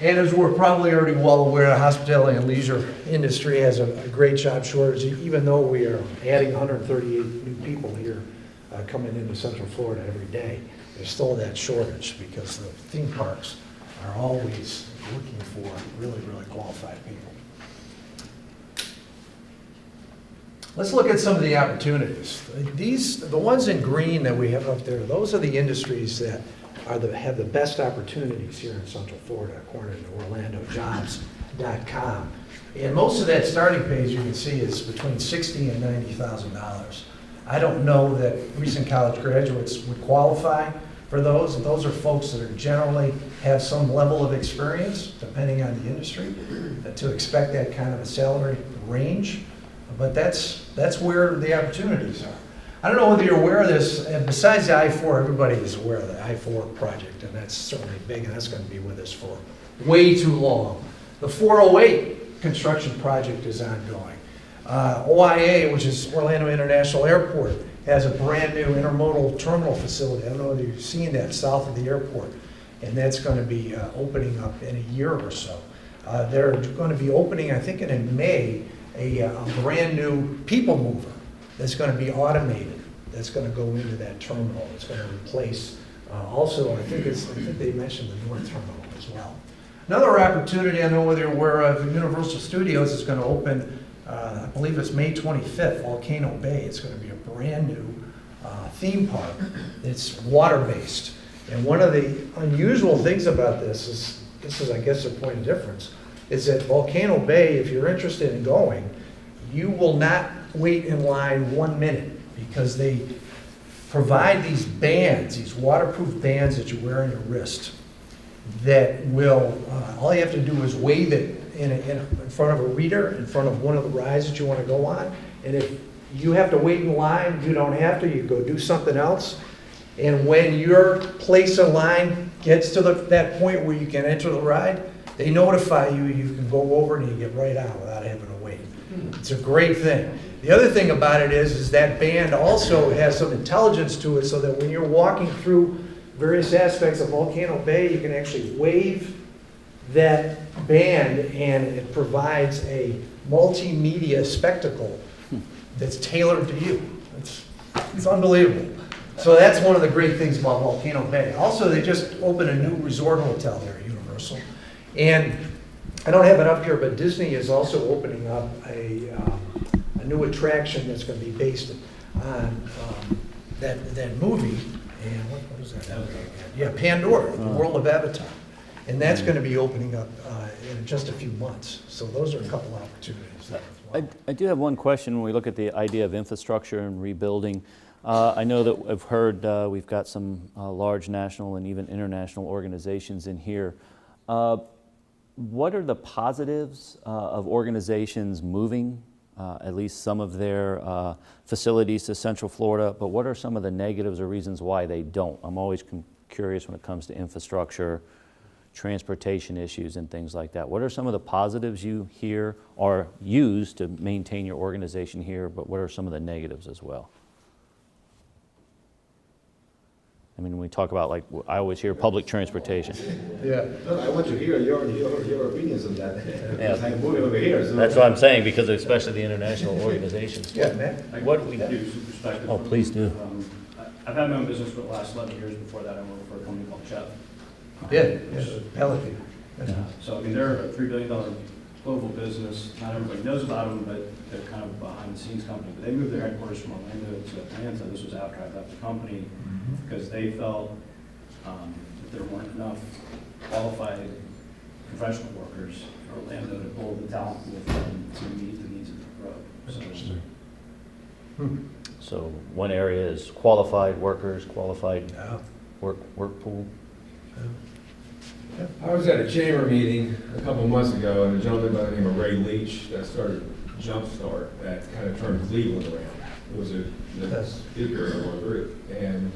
And as we're probably already well aware, the hospitality and leisure industry has a great job shortage, even though we are adding 138 new people here coming into Central Florida every day. There's still that shortage because the theme parks are always looking for really, really qualified people. Let's look at some of the opportunities. The ones in green that we have up there, those are the industries that have the best opportunities here in Central Florida, according to OrlandoJobs.com. And most of that starting pay, you can see, is between $60,000 and $90,000. I don't know that recent college graduates would qualify for those. Those are folks that are generally have some level of experience, depending on the industry, to expect that kind of a salary range. But that's where the opportunities are. I don't know whether you're aware of this, and besides the I-4, everybody is aware of the I-4 project, and that's certainly big, and that's going to be with us for way too long. The 408 construction project is ongoing. OIA, which is Orlando International Airport, has a brand new intermodal terminal facility. I don't know whether you've seen that south of the airport, and that's going to be opening up in a year or so. They're going to be opening, I think in May, a brand new people mover that's going to be automated, that's going to go into that terminal. It's going to replace, also, I think they mentioned the North Terminal as well. Another opportunity, I don't know whether you're aware of, Universal Studios is going to open, I believe it's May 25th, Volcano Bay. It's going to be a brand new theme park. It's water-based. And one of the unusual things about this is, I guess, a point of difference, is that Volcano Bay, if you're interested in going, you will not wait in line 1 minute because they provide these bands, these waterproof bands that you wear on your wrist that will, all you have to do is wave it in front of a reader, in front of one of the rides that you want to go on. And if you have to wait in line, you don't have to, you go do something else. And when your place in line gets to that point where you can enter the ride, they notify you, you can go over and you get right out without having to wait. It's a great thing. The other thing about it is that band also has some intelligence to it so that when you're walking through various aspects of Volcano Bay, you can actually wave that band and it provides a multimedia spectacle that's tailored to you. It's unbelievable. So that's one of the great things about Volcano Bay. Also, they just opened a new resort hotel there at Universal. And I don't have it up here, but Disney is also opening up a new attraction that's going to be based on that movie. And what is that? Yeah, Pandora, the World of Avatar. And that's going to be opening up in just a few months. So those are a couple opportunities there as well. I do have one question when we look at the idea of infrastructure and rebuilding. I know that I've heard we've got some large national and even international organizations in here. What are the positives of organizations moving at least some of their facilities to Central Florida, but what are some of the negatives or reasons why they don't? I'm always curious when it comes to infrastructure, transportation issues and things like that. What are some of the positives you hear or use to maintain your organization here, but what are some of the negatives as well? I mean, when we talk about, like, I always hear public transportation. Yeah. No, I want to hear your opinions on that. Because I'm moving over here. So. That's what I'm saying, because especially the international organizations. Yeah, man. What we do, some perspective. Oh, please do. I've had my own business for the last 11 years. Before that, I worked for a company called Chubb. Yeah, Pelican. So, I mean, they're a $3 billion global business. Not everybody knows about them, but they're kind of a behind-the-scenes company. But they moved their headquarters from Orlando to Atlanta. This was after I left the company because they felt that there weren't enough qualified professional workers for Orlando to pull the talent with them to meet the needs of the growth. So one area is qualified workers, qualified work pool. I was at a chamber meeting a couple months ago, and a gentleman by the name of Ray Leach that started Jumpstart that kind of turned Cleveland around. was the speaker of our group, and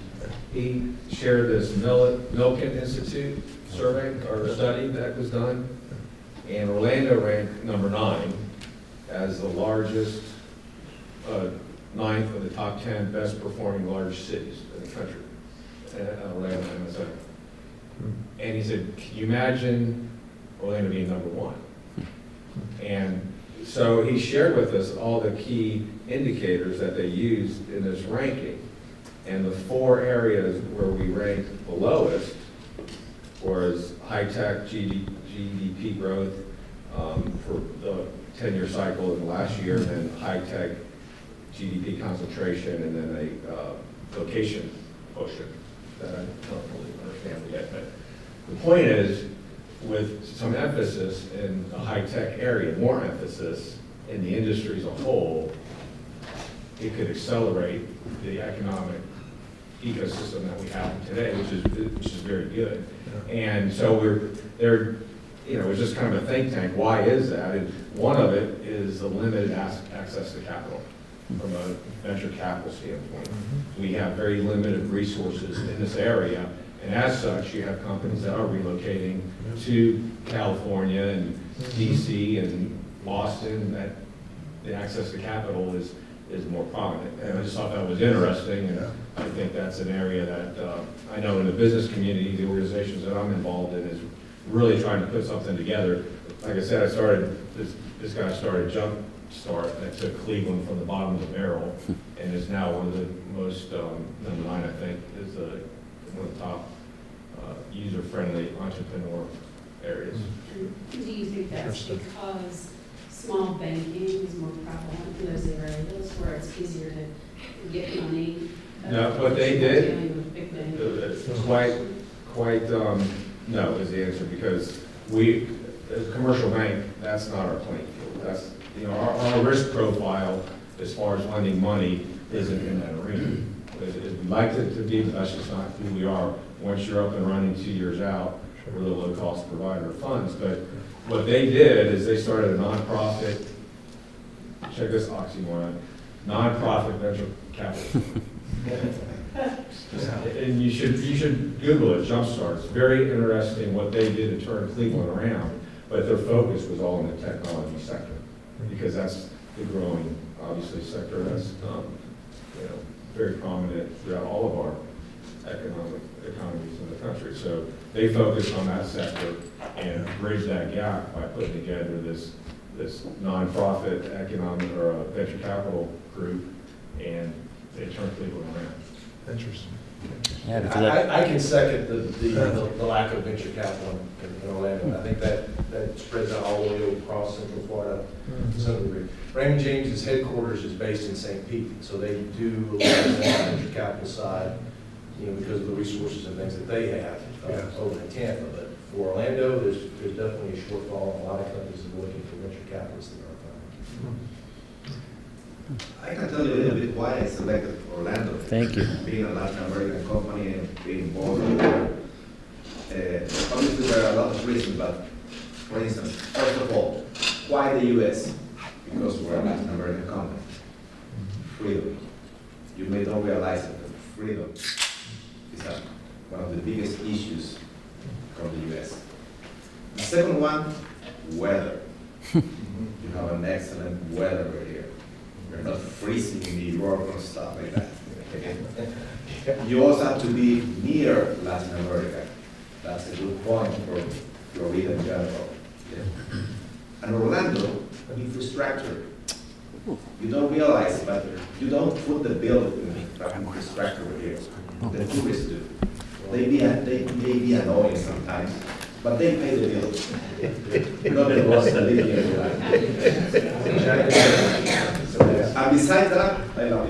he shared this Milken Institute survey or study that was done, and Orlando ranked number 9 as the largest, 9th of the top 10 best performing large cities in the country. Orlando, MSA. And he said, can you imagine Orlando being number 1? And so he shared with us all the key indicators that they used in this ranking. And the 4 areas where we ranked the lowest was high-tech GDP growth for the 10-year cycle in the last year, and then high-tech GDP concentration, and then a location quotient that I don't really understand yet. But the point is, with some emphasis in the high-tech area, more emphasis in the industry as a whole, it could accelerate the economic ecosystem that we have today, which is very good. And so it's just kind of a think tank. Why is that? And one of it is the limited access to capital from a venture capital standpoint. We have very limited resources in this area, and as such, you have companies that are relocating to California and DC and Boston, that the access to capital is more prominent. And I just thought that was interesting, and I think that's an area that I know in the business community, the organizations that I'm involved in, is really trying to put something together. Like I said, this guy started Jumpstart that took Cleveland from the bottom of the barrel, and is now one of the most, number 9, I think, is one of the top user-friendly entrepreneur areas. Do you think that's because small banking is more prevalent in those areas where it's easier to get money? No, what they did, Dealing with big banks? no is the answer, because we, as a commercial bank, that's not our playing field. That's, our risk profile as far as lending money isn't in that arena. We'd like it to be, but that's just not who we are. Once you're up and running 2 years out, we're the low-cost provider of funds. But what they did is they started a nonprofit, check this oxymoron, nonprofit venture capital. And you should Google it, Jumpstart. It's very interesting what they did to turn Cleveland around, but their focus was all in the technology sector, because that's the growing, obviously, sector that's very prominent throughout all of our economies in the country. So they focused on that sector and bridged that gap by putting together this nonprofit economic or venture capital group, and they turned Cleveland around. Interesting. Yeah, because I can second the lack of venture capital in Orlando. I think that spreads out all the way across Central Florida to some degree. Raymond James' headquarters is based in St. Pete, so they do a lot of the venture capital side, because of the resources and things that they have over in Tampa. But for Orlando, there's definitely a shortfall, and a lot of companies are looking for venture capitalists in our time. I can tell you a little bit why I selected Orlando. Thank you. Being a Latin American company and being involved in obviously there are a lot of reasons, but for instance, first of all, why the U.S.? Because we're a Latin American company. Freedom. You may not realize it, but freedom is one of the biggest issues from the U.S. The second one, weather. You have an excellent weather over here. You're not freezing in New York or stuff like that. You also have to be near Latin America. That's a good point for Florida in general. And Orlando, infrastructure. You don't realize, but you don't put the bill in infrastructure over here. The tourists do. They may be annoying sometimes, but they pay the bill. Not the ones that live here. And besides that, I love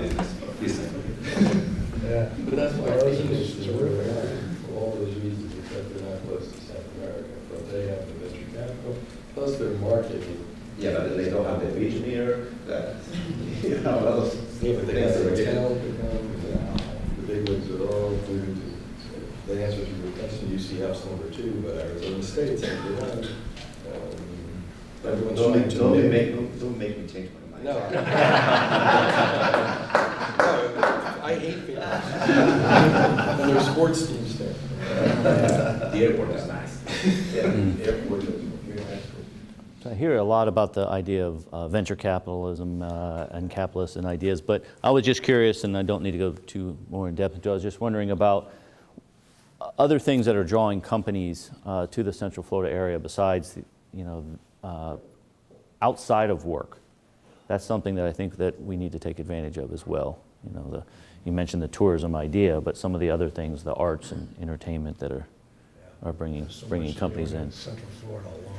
business. Yeah, but that's why Rosen is terrific, for all those reasons, except they're not close to South America, but they have the venture capital, plus their marketing. Yeah, but they don't have the beach near, that, a lot of Yeah, but they got the hotel to come, the big wigs are all moving to, the answer to your question, UCF's number 2, but Arizona State's number 1. Don't make me change my mind. No. airports these days. The airport is nice. Yeah, the airport is. So I hear a lot about the idea of venture capitalism and capitalists and ideas, but I was just curious, and I don't need to go too more in depth. I was just wondering about other things that are drawing companies to the Central Florida area besides, outside of work. That's something that I think that we need to take advantage of as well. You mentioned the tourism idea, but some of the other things, the arts and entertainment that are bringing companies in. Central Florida alone.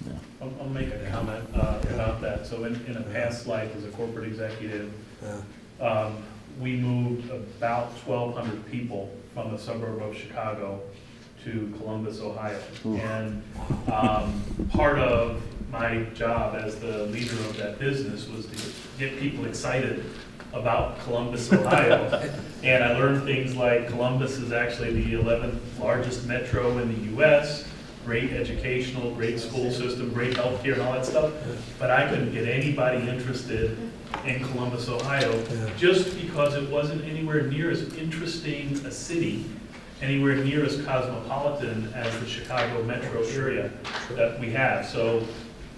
Yeah. I'll make a comment about that. So in a past life as a corporate executive, we moved about 1,200 people from the suburb of Chicago to Columbus, Ohio. Ooh. And part of my job as the leader of that business was to get people excited about Columbus, Ohio. And I learned things like Columbus is actually the 11th largest metro in the US, great educational, great school system, great healthcare and all that stuff. But I couldn't get anybody interested in Columbus, Ohio, just because it wasn't anywhere near as interesting a city, anywhere near as cosmopolitan as the Chicago metro area that we have. So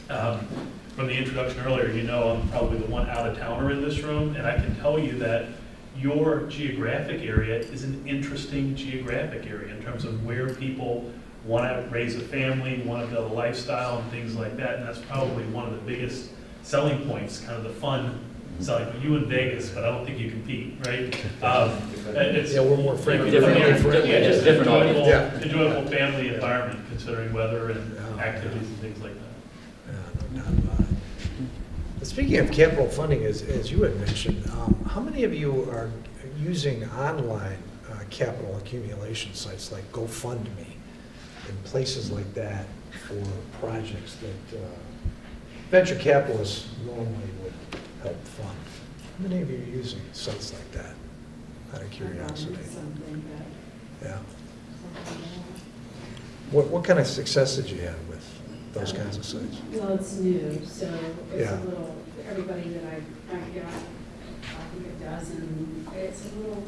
from the introduction earlier, I'm probably the one out-of-towner in this room, and I can tell you that your geographic area is an interesting geographic area in terms of where people want to raise a family, want to build a lifestyle and things like that, and that's probably one of the biggest selling points, kind of the fun selling. You in Vegas, but I don't think you compete, right? We're more friendly. Just different audience. enjoyable family environment, considering weather and activities and things like that. Speaking of capital funding, as you had mentioned, how many of you are using online capital accumulation sites like GoFundMe and places like that for projects that venture capitalists normally would help fund? How many of you are using sites like that, out of curiosity? Yeah. What kind of success did you have with those kinds of sites? Well, it's new, so it's Yeah. a little, everybody that I've got, I think a dozen, it's a little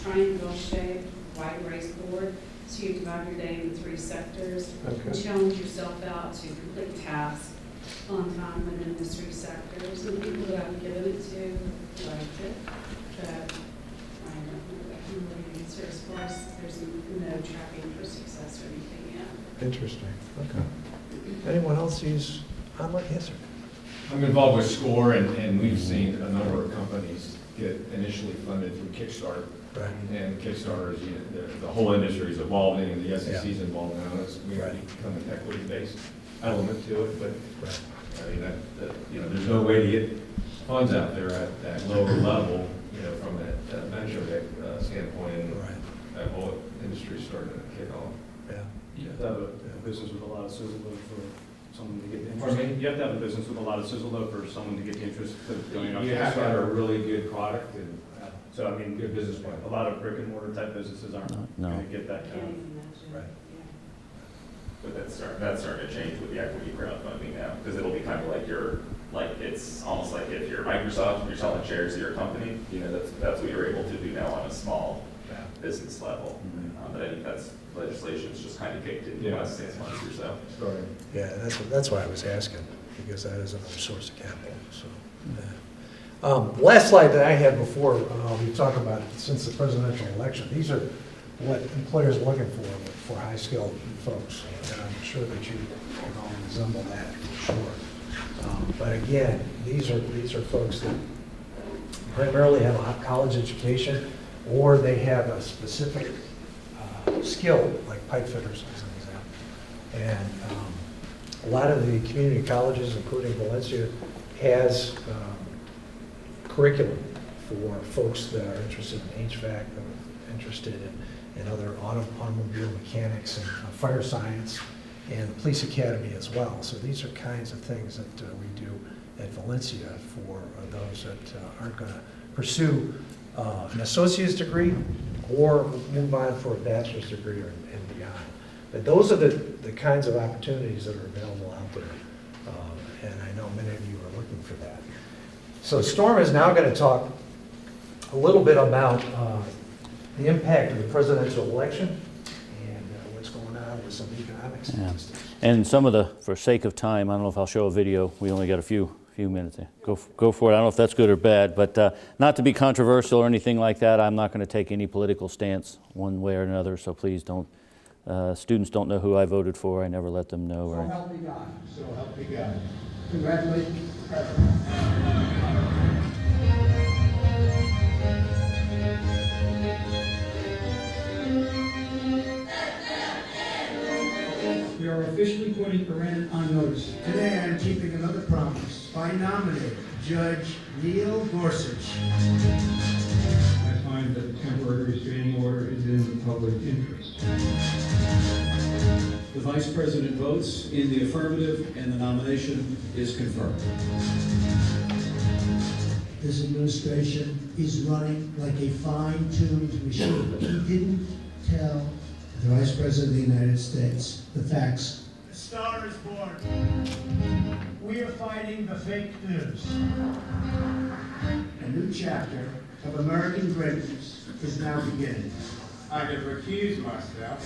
triangle shaped, wide race board. So you divide your day into 3 sectors. Okay. And challenge yourself out to complete tasks on time within those 3 sectors. And people that I've given it to liked it, but I don't know that can really answer as far as there's no tracking for success or anything yet. Interesting, okay. Anyone else use online? Yes, sir. I'm involved with SCORE, and we've seen a number of companies get initially funded through Kickstarter. Right. And Kickstarter is, the whole industry is evolving, and the SEC is Yeah. involved now. We have become an equity-based element to it, but I mean, there's no way to get funds out there at that lower level, from that venture standpoint, and that whole industry is starting to kick off. Yeah. You have to have a business with a lot of sizzle though for someone to get Pardon interested. me? You have to have a business with a lot of sizzle though for someone to get the interest of going on You have to have a Kickstarter. really good product and So I mean, good business plan. a lot of brick and mortar type businesses aren't No. going to get that Can't kind of. even imagine. Right. But that's starting to change with the equity crowdfunding now, because it'll be kind of like it's almost like if you're Microsoft and you're selling shares of your company, that's what you're able to do now on a small business level. But I think that's legislation's just kind of kicked in the last 6 months or so. Yeah, that's why I was asking, because that is another source of capital, so. Yeah. Last slide that I had before we talk about, since the presidential election, these are what employers are looking for high-skilled folks. And I'm sure that you can all resemble that, for sure. But again, these are folks that primarily have a college education, or they have a specific skill, like pipe fitters as an example. And a lot of the community colleges, including Valencia, has curriculum for folks that are interested in HVAC, that are interested in other automobile mechanics and fire science, and the police academy as well. So these are kinds of things that we do at Valencia for those that aren't going to pursue an associate's degree or move on for a bachelor's degree and beyond. But those are the kinds of opportunities that are available out there. And I know many of you are looking for that. So Storm is now going to talk a little bit about the impact of the presidential election and what's going on with some economics. Yeah. And some of the, for sake of time, I don't know if I'll show a video. We only got a few minutes there. Go for it. I don't know if that's good or bad, but not to be controversial or anything like that. I'm not going to take any political stance one way or another, so please don't. Students don't know who I voted for. I never let them know. So Or, help me God. So help me God. Congratulations, President. We are officially putting Corinne on notice. Today I am keeping another promise by nominating Judge Neil Gorsuch. I find that the temporary restraining order is in the public interest. The Vice President votes in the affirmative and the nomination is confirmed. This administration is running like a fine-tuned machine. He didn't tell the Vice President of the United States the facts. The star is born. We are fighting the fake news. A new chapter of American greatness is now beginning. I have recused myself.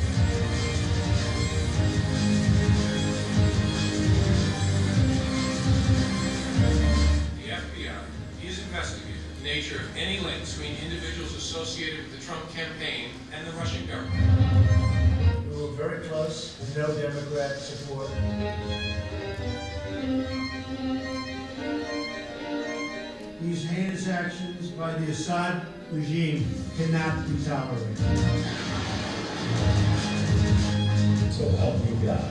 The FBI is investigating the nature of any link between individuals associated with the Trump campaign and the Russian government. We were very close with no Democrat support. These heinous actions by the Assad regime cannot be tolerated. So help me God.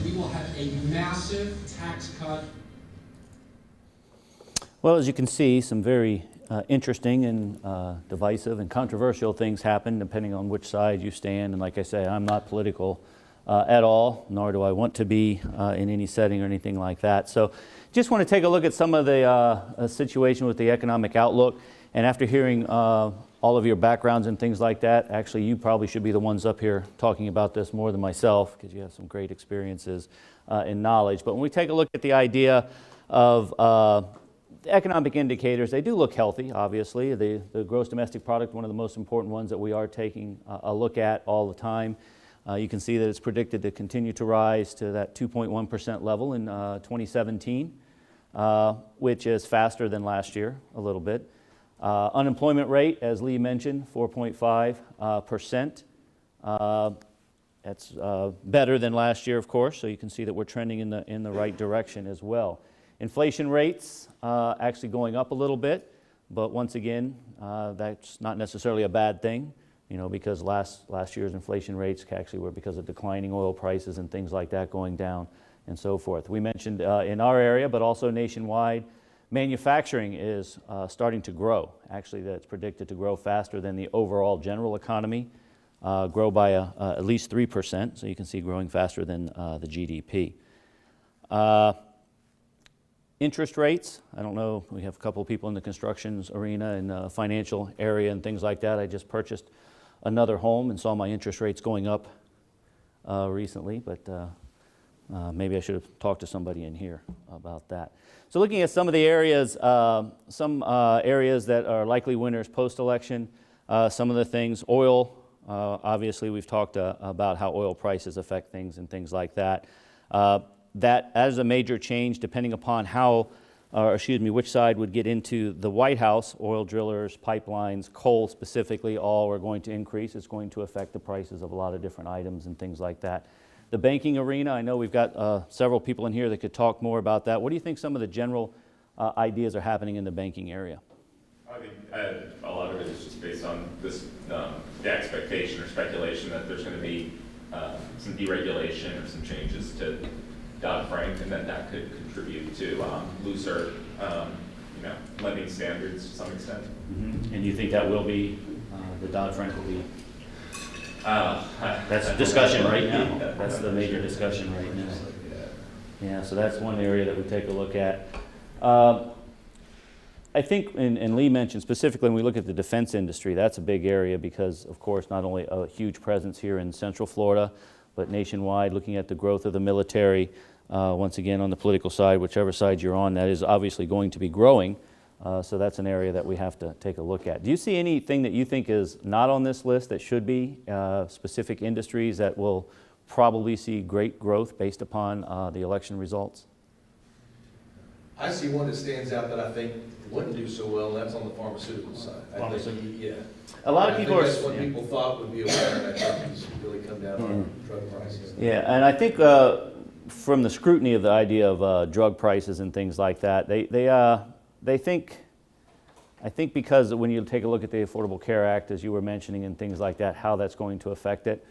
We will have a massive tax cut. well, as you can see, some very interesting and divisive and controversial things happen depending on which side you stand. And like I say, I'm not political at all, nor do I want to be in any setting or anything like that. So just want to take a look at some of the situation with the economic outlook. And after hearing all of your backgrounds and things like that, actually you probably should be the ones up here talking about this more than myself, because you have some great experiences and knowledge. But when we take a look at the idea of economic indicators, they do look healthy, obviously. The gross domestic product, one of the most important ones that we are taking a look at all the time. You can see that it's predicted to continue to rise to that 2.1% level in 2017, which is faster than last year a little bit. Unemployment rate, as Lee mentioned, 4.5%. That's better than last year, of course, so you can see that we're trending in the right direction as well. Inflation rates actually going up a little bit, but once again, that's not necessarily a bad thing, you know, because last year's inflation rates actually were because of declining oil prices and things like that going down and so forth. We mentioned in our area, but also nationwide, manufacturing is starting to grow. Actually, that's predicted to grow faster than the overall general economy, grow by at least 3%, so you can see growing faster than the GDP. Interest rates, I don't know, we have a couple of people in the constructions arena and financial area and things like that. I just purchased another home and saw my interest rates going up recently, but maybe I should have talked to somebody in here about that. So looking at some of the areas, areas that are likely winners post-election, some of the things, oil, obviously we've talked about how oil prices affect things and things like that. That as a major change, depending upon how, which side would get into the White House, oil drillers, pipelines, coal specifically, all are going to increase. It's going to affect the prices of a lot of different items and things like that. The banking arena, I know we've got several people in here that could talk more about that. What do you think some of the general ideas are happening in the banking area? I think a lot of it is just based on this, the expectation or speculation that there's going to be some deregulation or some changes to Dodd-Frank, and then that could contribute to looser, lending standards to some extent. Mm-hmm. And you think that will be, the Dodd-Frank will be? That's discussion right now. That's the major discussion right now. Yeah, so that's one area that we take a look at. I think, and Lee mentioned specifically when we look at the defense industry, that's a big area because, of course, not only a huge presence here in Central Florida, but nationwide, looking at the growth of the military, once again, on the political side, whichever side you're on, that is obviously going to be growing. So that's an area that we have to take a look at. Do you see anything that you think is not on this list that should be, specific industries that will probably see great growth based upon the election results? I see one that stands out that I think wouldn't do so well, and that's on the pharmaceutical side. I think, yeah. A lot of people are. That's what people thought would be a winner, and I think it's really come down on drug prices. Yeah, and I think from the scrutiny of the idea of drug prices and things like that, they think, I think because when you take a look at the Affordable Care Act, as you were mentioning, and things like that, how that's going to affect it,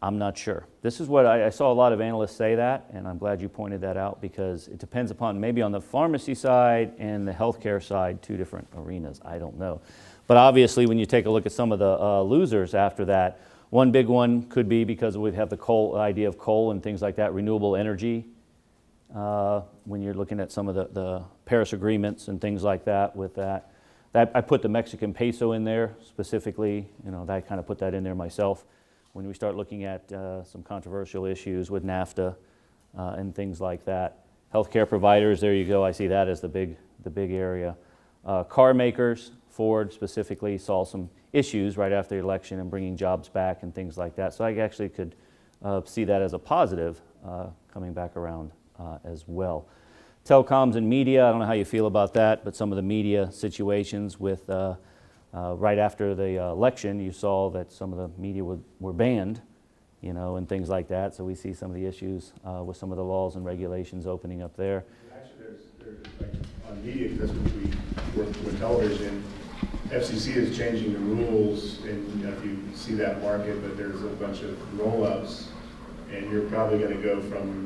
I'm not sure. This is what I saw a lot of analysts say that, and I'm glad you pointed that out, because it depends upon maybe on the pharmacy side and the healthcare side, two different arenas. I don't know. But obviously, when you take a look at some of the losers after that, one big one could be because we have the coal idea of coal and things like that, renewable energy. When you're looking at some of the Paris agreements and things like that with that. I put the Mexican peso in there specifically, I kind of put that in there myself. When we start looking at some controversial issues with NAFTA and things like that. Healthcare providers, there you go, I see that as the big area. Car makers, Ford specifically, saw some issues right after the election and bringing jobs back and things like that. So I actually could see that as a positive coming back around as well. Telecoms and media, I don't know how you feel about that, but some of the media situations with right after the election, you saw that some of the media were banned, and things like that. So we see some of the issues with some of the laws and regulations opening up there. Actually, there's like on media, that's what we work with television. FCC is changing the rules, and if you see that market, but there's a bunch of roll-ups, and you're probably going to go from,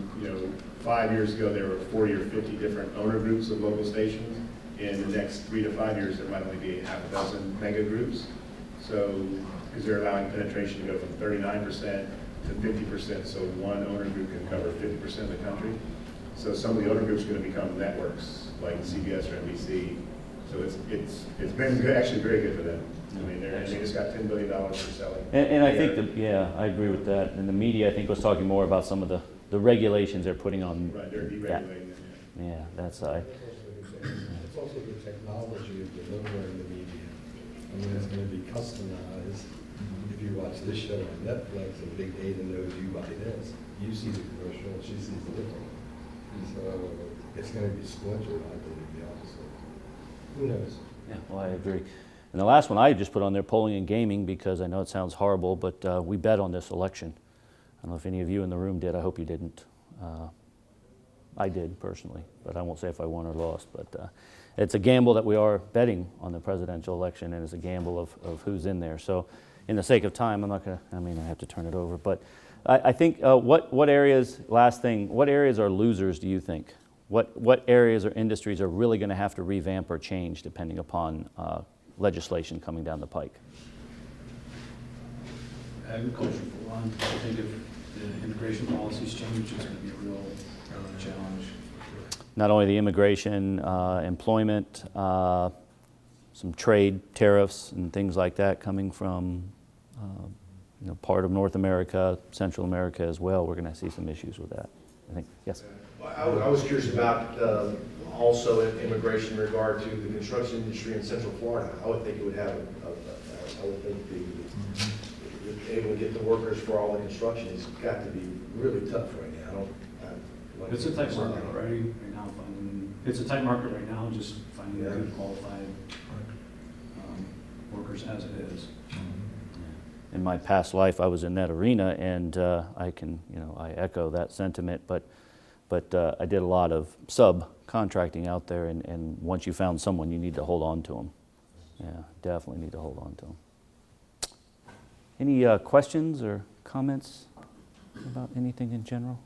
5 years ago there were 40 or 50 different owner groups of local stations. In the next 3 to 5 years, there might only be half a dozen mega groups. So, because they're allowing penetration to go from 39% to 50%, so one owner group can cover 50% of the country. So some of the owner groups are going to become networks, like CBS or NBC. So it's been good, actually very good for them. I mean, they just got $10 billion for selling. And I think I agree with that. And the media, I think, was talking more about some of the regulations they're putting on. Right, they're deregulating them. Yeah, that side. It's also the technology of delivering the media. I mean, it's going to be customized. If you watch this show on Netflix and Big Data knows you by this, you see the commercial, she sees the different. So it's going to be splintered, I believe, the opposite. Who knows? Yeah, well, I agree. And the last one I just put on there, polling and gaming, because I know it sounds horrible, but we bet on this election. I don't know if any of you in the room did. I hope you didn't. I did personally, but I won't say if I won or lost. But it's a gamble that we are betting on the presidential election, and it's a gamble of who's in there. So in the sake of time, I'm not going to, I have to turn it over. But I think what areas, last thing, what areas are losers, do you think? What areas or industries are really going to have to revamp or change depending upon legislation coming down the pike? Agriculture, for one. I think if the immigration policies change, it's going to be a real challenge. Not only the immigration, employment, some trade tariffs and things like that coming from part of North America, Central America as well. We're going to see some issues with that. I think, yes? I was curious about also immigration in regard to the construction industry in Central Florida. I would think it would have, I would think able to get the workers for all the construction has got to be really tough right now. It's a tight market already right now. It's a tight market right now, just finding good qualified workers as it is. In my past life, I was in that arena, and I can, I echo that sentiment. But I did a lot of subcontracting out there, and once you found someone, you need to hold on to them. Yeah, definitely need to hold on to them. Any questions or comments about anything in general?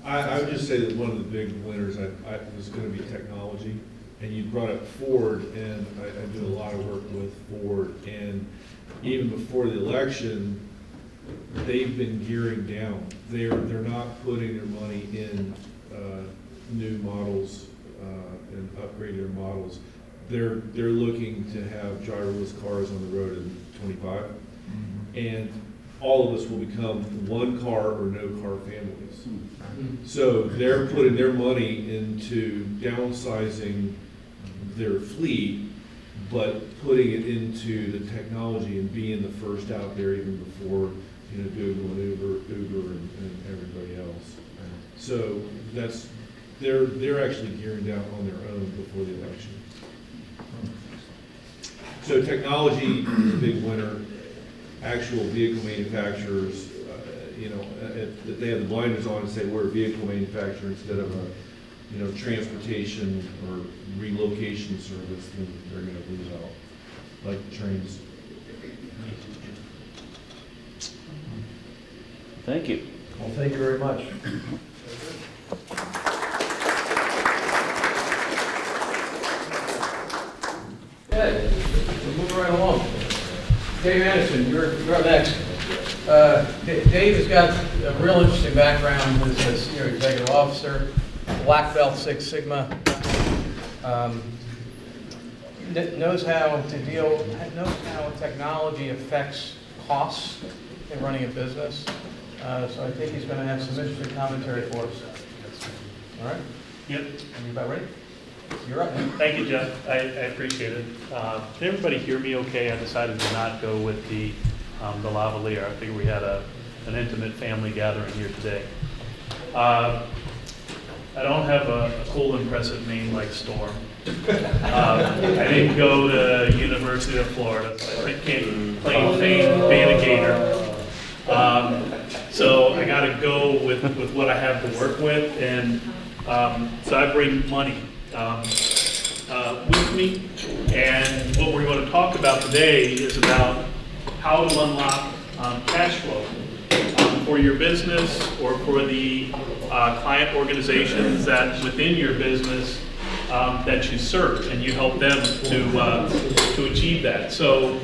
I would just say that one of the big winners was going to be technology. And you brought up Ford, and I do a lot of work with Ford. And even before the election, they've been gearing down. They're not putting their money in new models and upgrading their models. They're looking to have driverless cars on the road in 25. And all of us will become one car or no car families. So they're putting their money into downsizing their fleet, but putting it into the technology and being the first out there even before, Google and Uber and everybody else. So they're actually gearing down on their own before the election. So technology is a big winner. Actual vehicle manufacturers, if they have the blinders on and say we're a vehicle manufacturer instead of a, transportation or relocation service, then they're going to lose out, like the trains. Thank you. Well, thank you very much. Okay, we're moving right along. Dave Anderson, you're up next. Dave has got a real interesting background as a senior executive officer, Black Belt Six Sigma. Knows how technology affects costs in running a business. So I think he's going to have some interesting commentary for us. All right? Yep. Are you about ready? You're up, man. Thank you, Jeff. I appreciate it. Did everybody hear me okay? I decided to not go with the lavalier. I figured we had an intimate family gathering here today. I don't have a cool, impressive name like Storm. I didn't go to University of Florida, so I can't claim fame being a Gator. So I got to go with what I have to work with, and so I bring money with me. And what we're going to talk about today is about how to unlock cash flow for your business or for the client organizations that within your business that you serve, and you help them to achieve that. So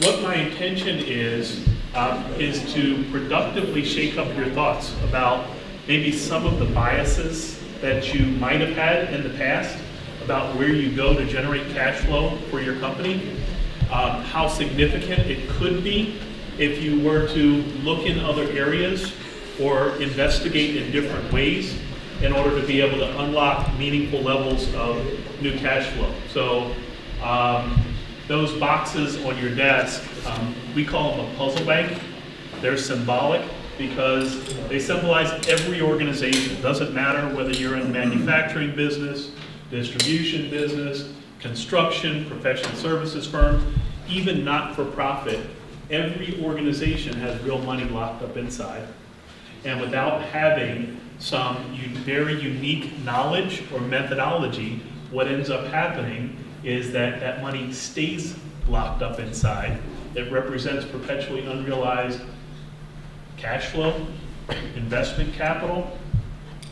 what my intention is to productively shake up your thoughts about maybe some of the biases that you might have had in the past about where you go to generate cash flow for your company, how significant it could be if you were to look in other areas or investigate in different ways in order to be able to unlock meaningful levels of new cash flow. So those boxes on your desk, we call them a puzzle bank. They're symbolic because they symbolize every organization. It doesn't matter whether you're in the manufacturing business, distribution business, construction, professional services firm, even not-for-profit. Every organization has real money locked up inside. And without having some very unique knowledge or methodology, what ends up happening is that that money stays locked up inside. It represents perpetually unrealized cash flow, investment capital,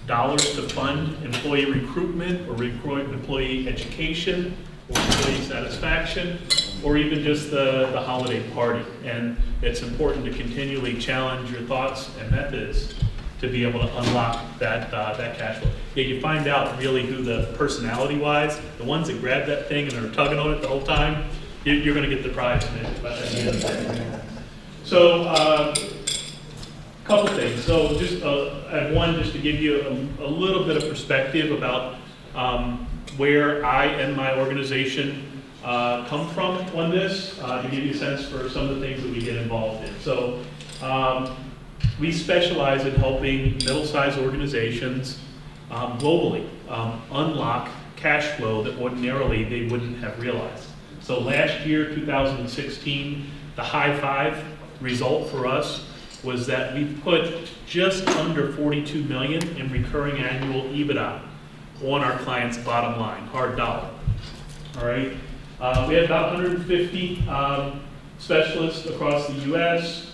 dollars to fund employee recruitment or employee education or employee satisfaction, or even just the holiday party. And it's important to continually challenge your thoughts and methods to be able to unlock that cash flow. Yeah, you find out really who the personality-wise, the ones that grab that thing and are tugging on it the whole time, you're going to get the prize at the end of the day. So, couple things. So just I have one just to give you a little bit of perspective about where I and my organization come from on this, to give you a sense for some of the things that we get involved in. So we specialize in helping middle-sized organizations globally unlock cash flow that ordinarily they wouldn't have realized. So last year, 2016, the high five result for us was that we put just under $42 million in recurring annual EBITDA on our clients' bottom line, hard dollar. All right. We had about 150 specialists across the U.S.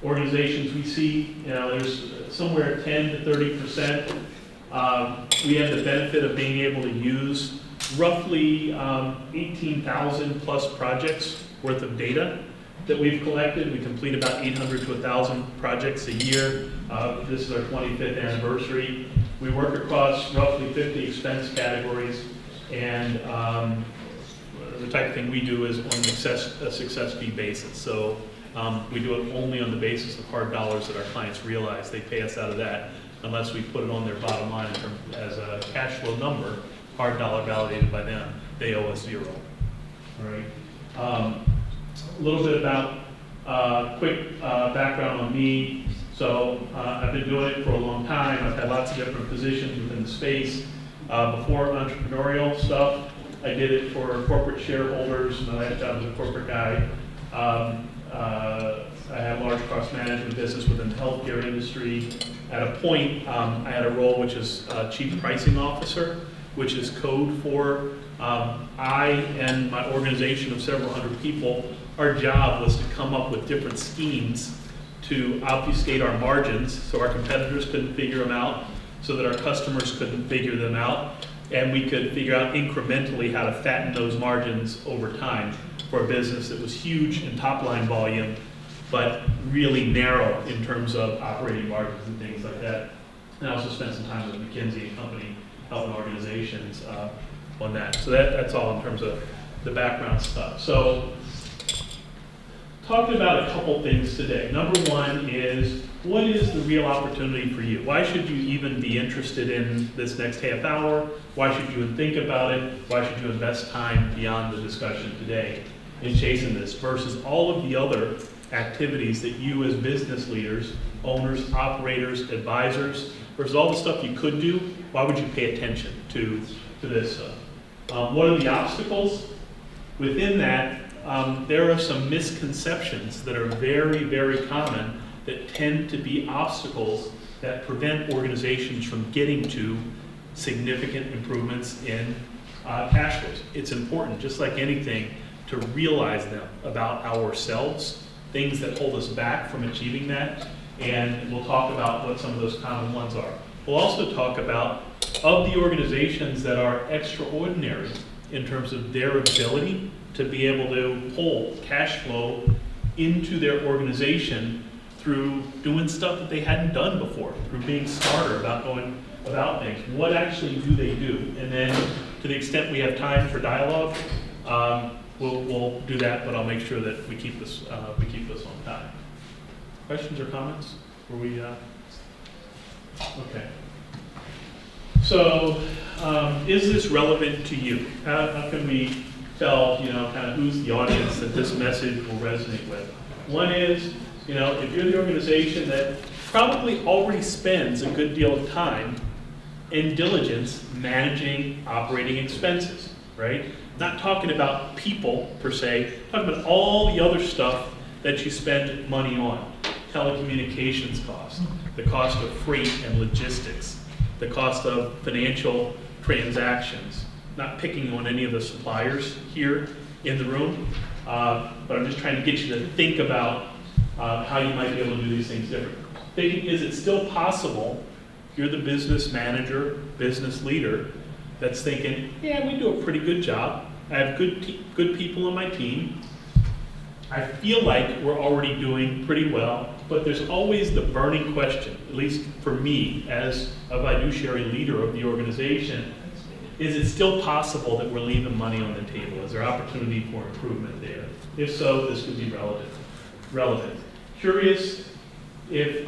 Organizations we see, there's somewhere 10 to 30%. We have the benefit of being able to use roughly 18,000 plus projects worth of data that we've collected. We complete about 800 to 1,000 projects a year. This is our 25th anniversary. We work across roughly 50 expense categories, and the type of thing we do is on a success fee basis. So We do it only on the basis of hard dollars that our clients realize. They pay us out of that unless we put it on their bottom line as a cash flow number, hard dollar validated by them. They owe us zero. All right. A little bit about quick background on me. So I've been doing it for a long time. I've had lots of different positions within the space. Before entrepreneurial stuff, I did it for corporate shareholders. My last job was a corporate guy. I had a large cost management business within the healthcare industry. At a point, I had a role which is chief pricing officer, which is code for I and my organization of several hundred people. Our job was to come up with different schemes to obfuscate our margins so our competitors couldn't figure them out, so that our customers couldn't figure them out, and we could figure out incrementally how to fatten those margins over time for a business that was huge in top line volume, but really narrow in terms of operating margins and things like that. And I also spent some time with McKinsey and Company, helping organizations on that. So that's all in terms of the background stuff. So talking about a couple things today. Number one is, what is the real opportunity for you? Why should you even be interested in this next half hour? Why should you even think about it? Why should you invest time beyond the discussion today in chasing this versus all of the other activities that you as business leaders, owners, operators, advisors, versus all the stuff you could do? Why would you pay attention to this stuff? What are the obstacles? Within that, there are some misconceptions that are very, very common that tend to be obstacles that prevent organizations from getting to significant improvements in cash flows. It's important, just like anything, to realize them about ourselves, things that hold us back from achieving that, and we'll talk about what some of those common ones are. We'll also talk about, of the organizations that are extraordinary in terms of their ability to be able to pull cash flow into their organization through doing stuff that they hadn't done before, through being smarter about going about things. What actually do they do? And then, to the extent we have time for dialogue, we'll do that, but I'll make sure that we keep this on time. Questions or comments? Were we? Okay. So, is this relevant to you? How can we tell, kind of who's the audience that this message will resonate with? One is, if you're the organization that probably already spends a good deal of time and diligence managing operating expenses, right? Not talking about people per se, talking about all the other stuff that you spend money on. Telecommunications costs, the cost of freight and logistics, the cost of financial transactions. Not picking on any of the suppliers here in the room, but I'm just trying to get you to think about how you might be able to do these things differently. Thinking, is it still possible, you're the business manager, business leader, that's thinking, yeah, we do a pretty good job. I have good people on my team. I feel like we're already doing pretty well, but there's always the burning question, at least for me as a fiduciary leader of the organization, is it still possible that we're leaving money on the table? Is there opportunity for improvement there? If so, this could be relevant. Curious if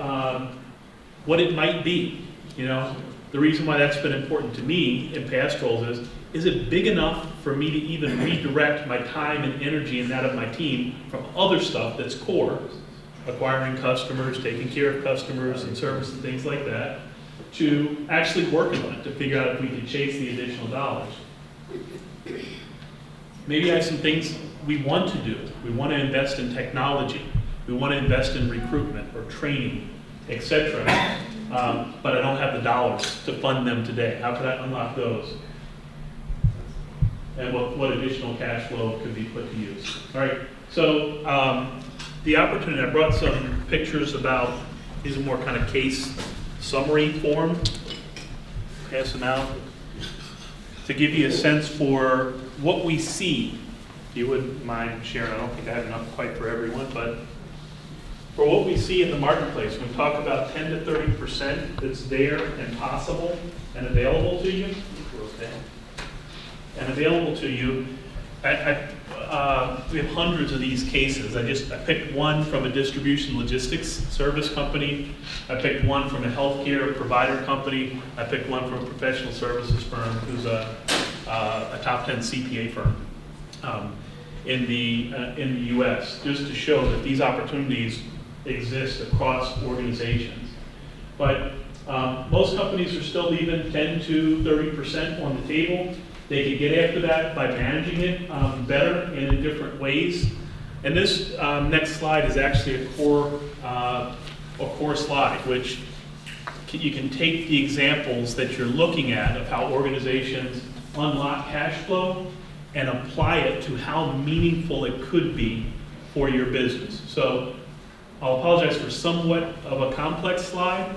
what it might be. The reason why that's been important to me in past roles is it big enough for me to even redirect my time and energy and that of my team from other stuff that's core, acquiring customers, taking care of customers and service and things like that, to actually working on it to figure out if we can chase the additional dollars. Maybe I have some things we want to do. We want to invest in technology. We want to invest in recruitment or training, etc. But I don't have the dollars to fund them today. How could I unlock those? And what additional cash flow could be put to use? All right, so the opportunity, I brought some pictures about, these are more kind of case summary form, pass them out, to give you a sense for what we see. If you wouldn't mind sharing, I don't think I have enough quite for everyone, but for what we see in the marketplace, we talk about 10 to 30% that's there and possible and available to you. And available to you, We have hundreds of these cases. I picked one from a distribution logistics service company. I picked one from a healthcare provider company. I picked one from a professional services firm who's a top 10 CPA firm in the U.S., just to show that these opportunities exist across organizations. But most companies are still leaving 10 to 30% on the table. They could get after that by managing it better and in different ways. And this next slide is actually a core slide, which you can take the examples that you're looking at of how organizations unlock cash flow and apply it to how meaningful it could be for your business. So I'll apologize for somewhat of a complex slide,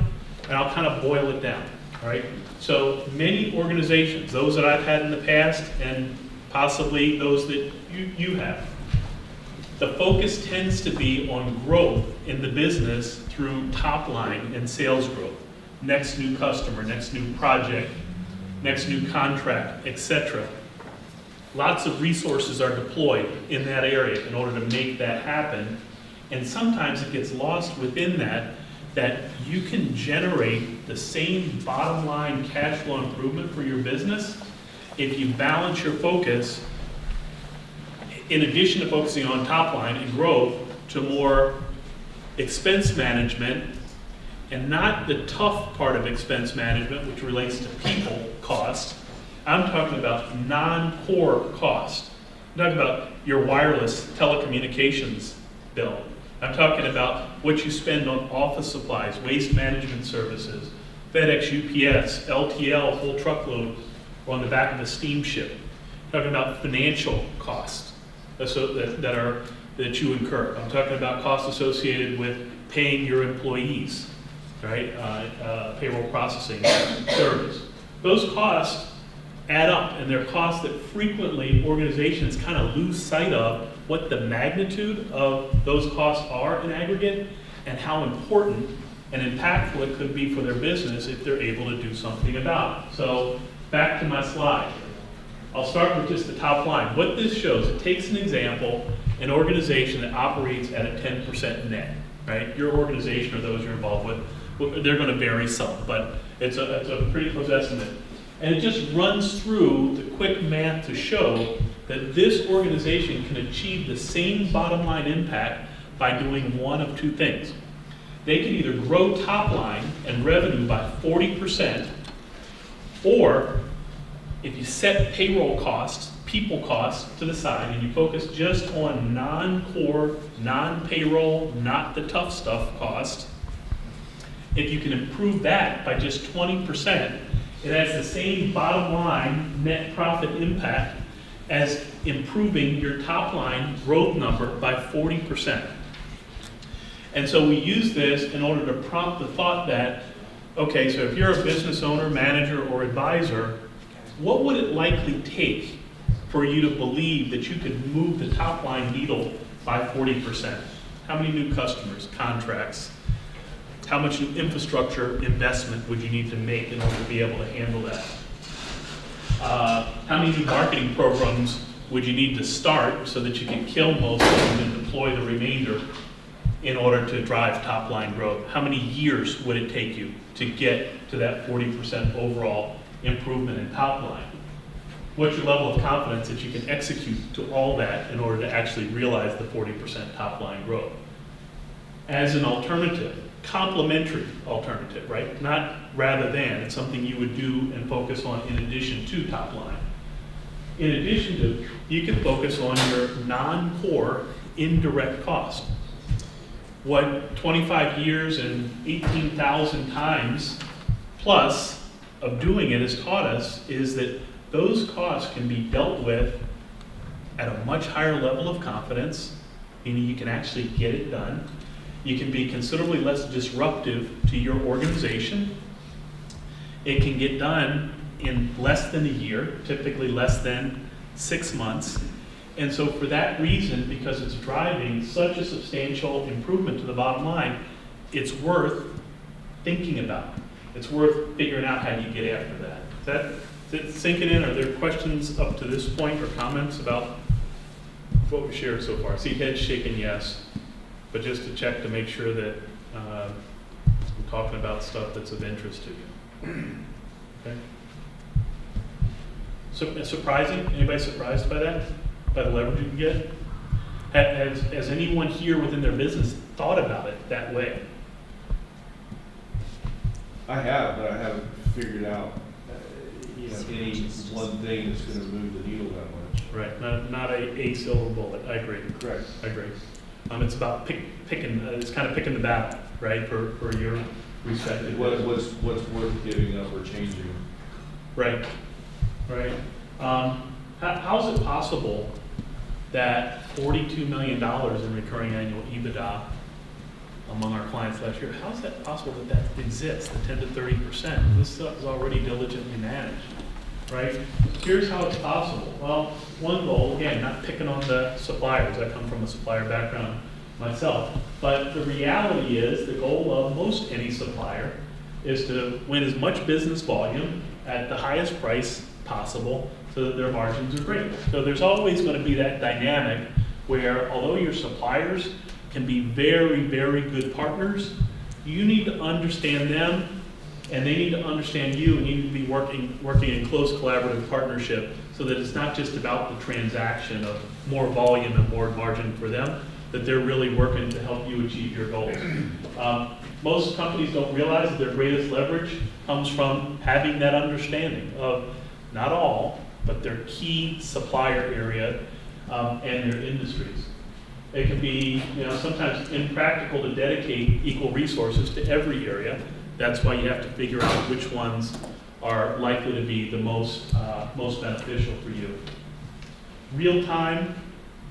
and I'll kind of boil it down. All right. So many organizations, those that I've had in the past and possibly those that you have, the focus tends to be on growth in the business through top line and sales growth. Next new customer, next new project, next new contract, etc. Lots of resources are deployed in that area in order to make that happen. And sometimes it gets lost within that you can generate the same bottom line cash flow improvement for your business if you balance your focus, in addition to focusing on top line and growth, to more expense management, and not the tough part of expense management, which relates to people cost. I'm talking about non-core cost. I'm talking about your wireless telecommunications bill. I'm talking about what you spend on office supplies, waste management services, FedEx, UPS, LTL, full truckload, or on the back of a steamship. I'm talking about financial costs that you incur. I'm talking about costs associated with paying your employees, right? Payroll processing service. Those costs add up, and they're costs that frequently organizations kind of lose sight of what the magnitude of those costs are in aggregate and how important and impactful it could be for their business if they're able to do something about it. So back to my slide. I'll start with just the top line. What this shows, it takes an example, an organization that operates at a 10% net, right? Your organization or those you're involved with, they're going to vary some, but it's a pretty close estimate. And it just runs through the quick math to show that this organization can achieve the same bottom line impact by doing one of two things. They can either grow top line and revenue by 40%, or if you set payroll costs, people costs to the side, and you focus just on non-core, non-payroll, not the tough stuff cost, if you can improve that by just 20%, it has the same bottom line net profit impact as improving your top line growth number by 40%. And so we use this in order to prompt the thought that, okay, so if you're a business owner, manager, or advisor, what would it likely take for you to believe that you could move the top line needle by 40%? How many new customers, contracts? How much new infrastructure investment would you need to make in order to be able to handle that? How many new marketing programs would you need to start so that you can kill most of them and deploy the remainder in order to drive top line growth? How many years would it take you to get to that 40% overall improvement in top line? What's your level of confidence that you can execute to all that in order to actually realize the 40% top line growth? As an alternative, complementary alternative, right? Not rather than, it's something you would do and focus on in addition to top line. In addition to, you can focus on your non-core indirect cost. What 25 years and 18,000 times plus of doing it has taught us is that those costs can be dealt with at a much higher level of confidence, meaning you can actually get it done. You can be considerably less disruptive to your organization. It can get done in less than a year, typically less than 6 months. And so for that reason, because it's driving such a substantial improvement to the bottom line, it's worth thinking about. It's worth figuring out how you get after that. Is it sinking in? Are there questions up to this point or comments about what we've shared so far. See heads shaking yes, but just to check to make sure that I'm talking about stuff that's of interest to you. Okay? So, surprising? Anybody surprised by that? By the leverage you can get? Has anyone here within their business thought about it that way? I have, but I haven't figured out, any one thing that's gonna move the needle that much. Right, not a silver bullet. I agree. Correct. I agree. It's about picking. It's kind of picking the battle, right, for your respective. What's worth giving up or changing? Right. Right. How is it possible that $42 million in recurring annual EBITDA among our clients last year? How is that possible that exists? The 10 to 30%. This stuff is already diligently managed. Right? Here's how it's possible. Well, one goal, again, not picking on the suppliers. I come from a supplier background myself. But the reality is the goal of most any supplier is to win as much business volume at the highest price possible so that their margins are great. So there's always going to be that dynamic where although your suppliers can be very, very good partners, you need to understand them and they need to understand you, and you need to be working in close collaborative partnership so that it's not just about the transaction of more volume and more margin for them, that they're really working to help you achieve your goals. Most companies don't realize that their greatest leverage comes from having that understanding of not all, but their key supplier area and their industries. It can be, sometimes impractical to dedicate equal resources to every area. That's why you have to figure out which ones are likely to be the most beneficial for you. Real-time,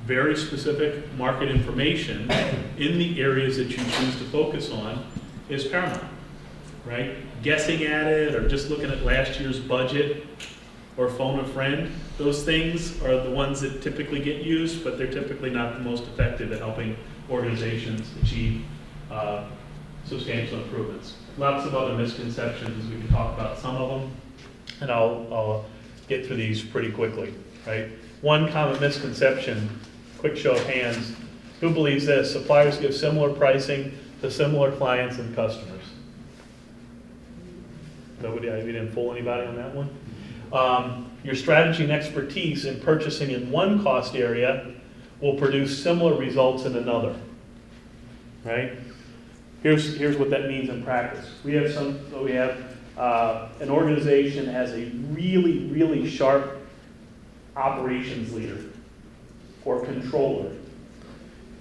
very specific market information in the areas that you choose to focus on is paramount, right? Guessing at it or just looking at last year's budget or phone a friend, those things are the ones that typically get used, but they're typically not the most effective at helping organizations achieve substantial improvements. Lots of other misconceptions, we can talk about some of them, and I'll get through these pretty quickly, right? One common misconception, quick show of hands, who believes this? Suppliers give similar pricing to similar clients and customers. Nobody, we didn't fool anybody on that one? Your strategy and expertise in purchasing in one cost area will produce similar results in another, right? Here's what that means in practice. We have an organization that has a really, really sharp operations leader or controller.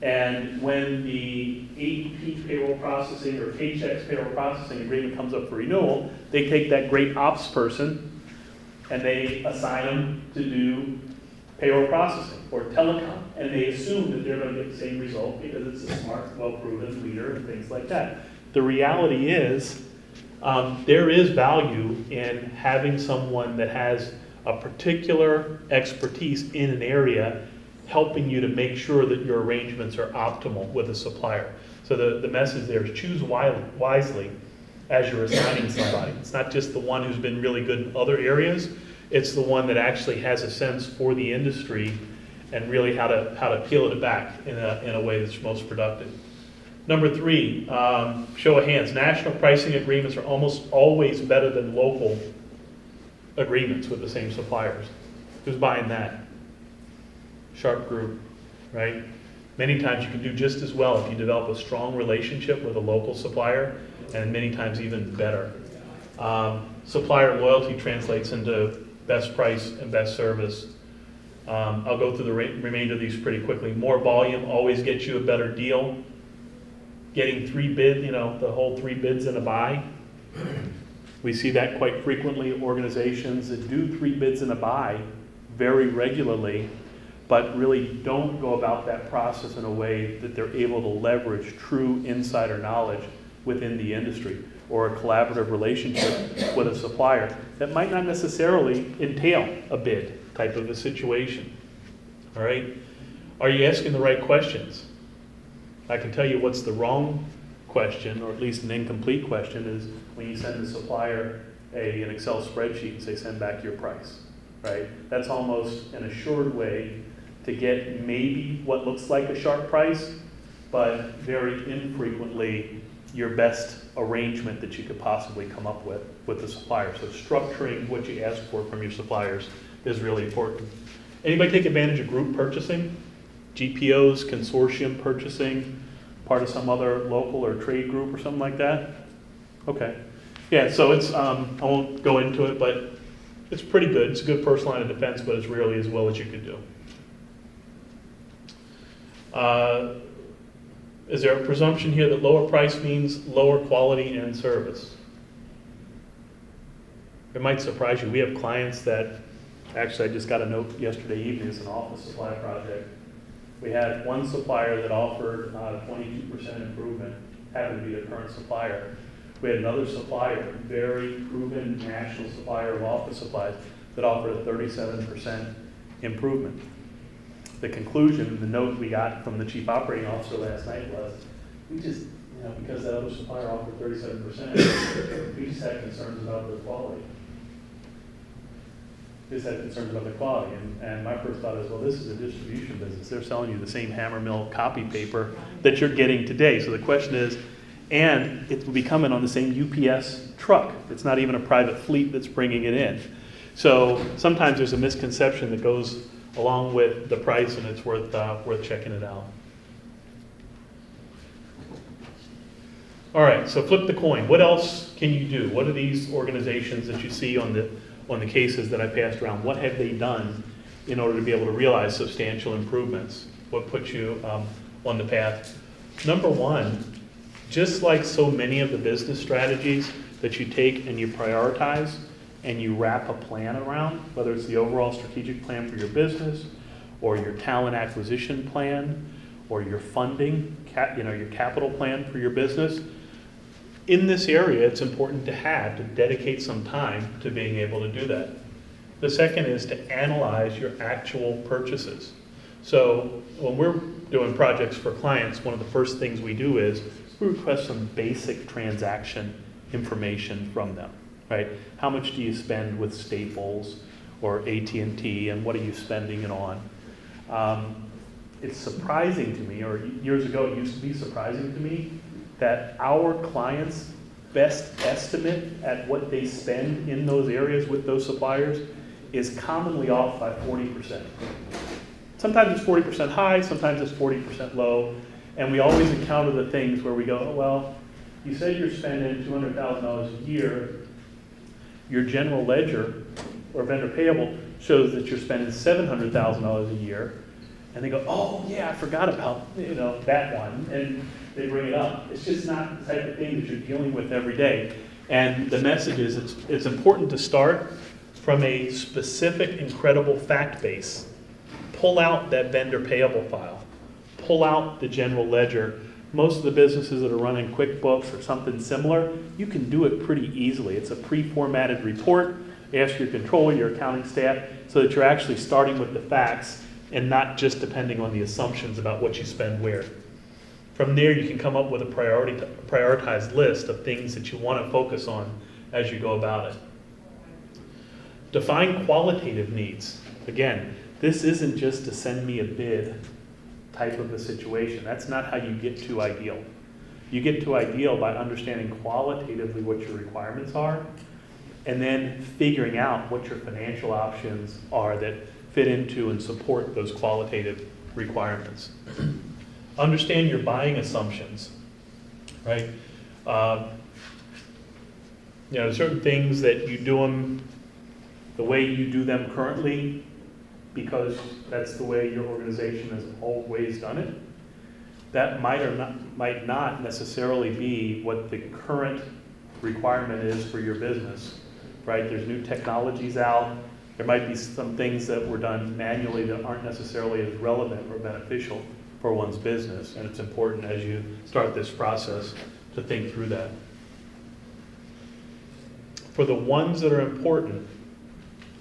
And when the ADP payroll processing or Paychex payroll processing agreement comes up for renewal, they take that great ops person and they assign them to do payroll processing or telecom. And they assume that they're going to get the same result because it's a smart, well-proven leader and things like that. The reality is there is value in having someone that has a particular expertise in an area helping you to make sure that your arrangements are optimal with a supplier. So the message there is choose wisely as you're assigning somebody. It's not just the one who's been really good in other areas, it's the one that actually has a sense for the industry and really how to peel it back in a way that's most productive. Number 3, show of hands. National pricing agreements are almost always better than local agreements with the same suppliers. Who's buying that? Sharp group, right? Many times you can do just as well if you develop a strong relationship with a local supplier, and many times even better. Supplier loyalty translates into best price and best service. I'll go through the remainder of these pretty quickly. More volume always gets you a better deal. Getting 3 bids, the whole 3 bids in a buy. We see that quite frequently. Organizations that do 3 bids in a buy very regularly, but really don't go about that process in a way that they're able to leverage true insider knowledge within the industry or a collaborative relationship with a supplier that might not necessarily entail a bid type of a situation. All right? Are you asking the right questions? I can tell you what's the wrong question, or at least an incomplete question, is when you send the supplier an Excel spreadsheet and say, send back your price, right? That's almost an assured way to get maybe what looks like a sharp price, but very infrequently your best arrangement that you could possibly come up with the supplier. So structuring what you ask for from your suppliers is really important. Anybody take advantage of group purchasing? GPOs, consortium purchasing, part of some other local or trade group or something like that? Okay. Yeah, so it's, I won't go into it, but it's pretty good. It's a good first line of defense, but it's rarely as well as you could do. Is there a presumption here that lower price means lower quality and service? It might surprise you. We have clients that, actually I just got a note yesterday evening, it's an office supply project. We had one supplier that offered 22% improvement, happened to be the current supplier. We had another supplier, very proven national supplier of office supplies, that offered a 37% improvement. The conclusion, the note we got from the chief operating officer last night was, we just, because that other supplier offered 37%, we just had concerns about the quality. Just had concerns about the quality. And my first thought is, well, this is a distribution business. They're selling you the same hammer mill copy paper that you're getting today. So the question is, and it will be coming on the same UPS truck. It's not even a private fleet that's bringing it in. So sometimes there's a misconception that goes along with the price, and it's worth checking it out. All right, so flip the coin. What else can you do? What are these organizations that you see on the cases that I passed around? What have they done in order to be able to realize substantial improvements? What puts you on the path? Number one, just like so many of the business strategies that you take and you prioritize and you wrap a plan around, whether it's the overall strategic plan for your business or your talent acquisition plan or your funding, your capital plan for your business, in this area, it's important to dedicate some time to being able to do that. The second is to analyze your actual purchases. So when we're doing projects for clients, one of the first things we do is we request some basic transaction information from them, right? How much do you spend with Staples or AT&T, and what are you spending it on? It's surprising to me, or years ago it used to be surprising to me, that our clients' best estimate at what they spend in those areas with those suppliers is commonly off by 40%. Sometimes it's 40% high, sometimes it's 40% low, and we always encounter the things where we go, oh, well, you said you're spending $200,000 a year. Your general ledger or vendor payable shows that you're spending $700,000 a year. And they go, oh, yeah, I forgot about that one. And they bring it up. It's just not the type of thing that you're dealing with every day. And the message is it's important to start from a specific and credible fact base. Pull out that vendor payable file. Pull out the general ledger. Most of the businesses that are running QuickBooks or something similar, you can do it pretty easily. It's a pre-formatted report. Ask your controller, your accounting staff, so that you're actually starting with the facts and not just depending on the assumptions about what you spend where. From there, you can come up with a prioritized list of things that you want to focus on as you go about it. Define qualitative needs. Again, this isn't just to send me a bid type of a situation. That's not how you get to ideal. You get to ideal by understanding qualitatively what your requirements are, and then figuring out what your financial options are that fit into and support those qualitative requirements. Understand your buying assumptions, right? Certain things that you do them the way you do them currently because that's the way your organization has always done it. That might not necessarily be what the current requirement is for your business, right? There's new technologies out. There might be some things that were done manually that aren't necessarily as relevant or beneficial for one's business, and it's important as you start this process to think through that. For the ones that are important,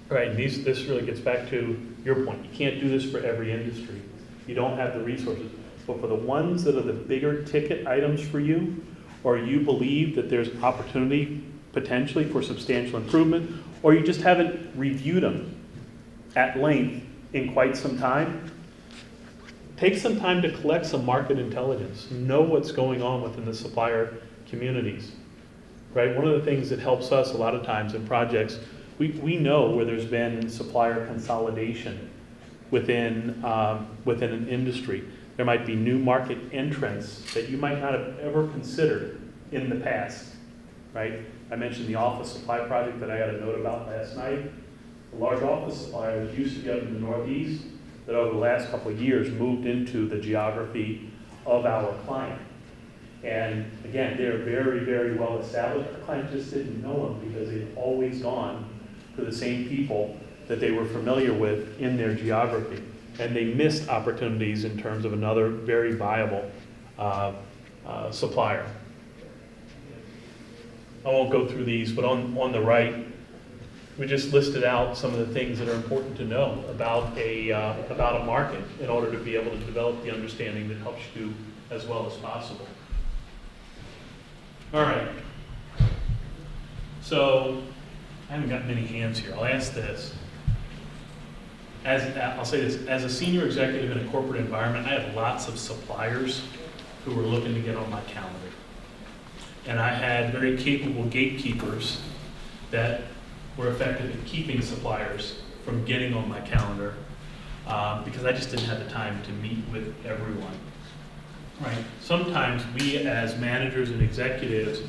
right, and this really gets back to your point. You can't do this for every industry. You don't have the resources. But for the ones that are the bigger ticket items for you, or you believe that there's opportunity potentially for substantial improvement, or you just haven't reviewed them at length in quite some time, take some time to collect some market intelligence, know what's going on within the supplier communities, right? One of the things that helps us a lot of times in projects, we know where there's been supplier consolidation within an industry. There might be new market entrants that you might not have ever considered in the past, right? I mentioned the office supply project that I got a note about last night. A large office supplier that used to be up in the Northeast, that over the last couple of years moved into the geography of our client. And again, they're very, very well established. Our client just didn't know them because they'd always gone to the same people that they were familiar with in their geography. And they missed opportunities in terms of another very viable supplier. I won't go through these, but on the right, we just listed out some of the things that are important to know about a market in order to be able to develop the understanding that helps you do as well as possible. All right. So I haven't got many hands here. I'll ask this. I'll say this, as a senior executive in a corporate environment, I have lots of suppliers who were looking to get on my calendar. And I had very capable gatekeepers that were effective in keeping suppliers from getting on my calendar because I just didn't have the time to meet with everyone. Right. Sometimes we as managers and executives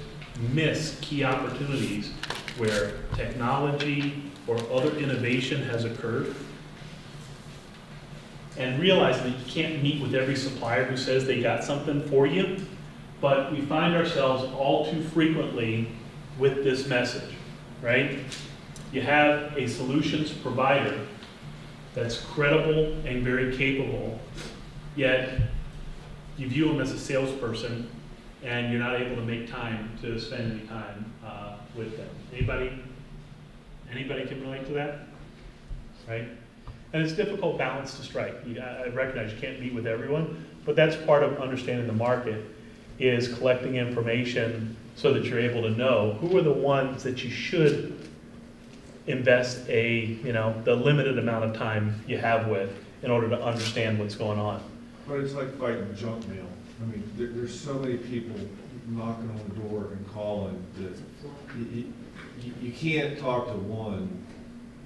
miss key opportunities where technology or other innovation has occurred, and realize that you can't meet with every supplier who says they got something for you, but we find ourselves all too frequently with this message, right? You have a solutions provider that's credible and very capable, yet you view them as a salesperson and you're not able to make time to spend any time with them. Anybody can relate to that? Right? And it's a difficult balance to strike. I recognize you can't meet with everyone, but that's part of understanding the market, is collecting information so that you're able to know who are the ones that you should invest the limited amount of time you have with in order to understand what's going on. But it's like fighting junk mail. I mean, there's so many people knocking on the door and calling that you can't talk to one.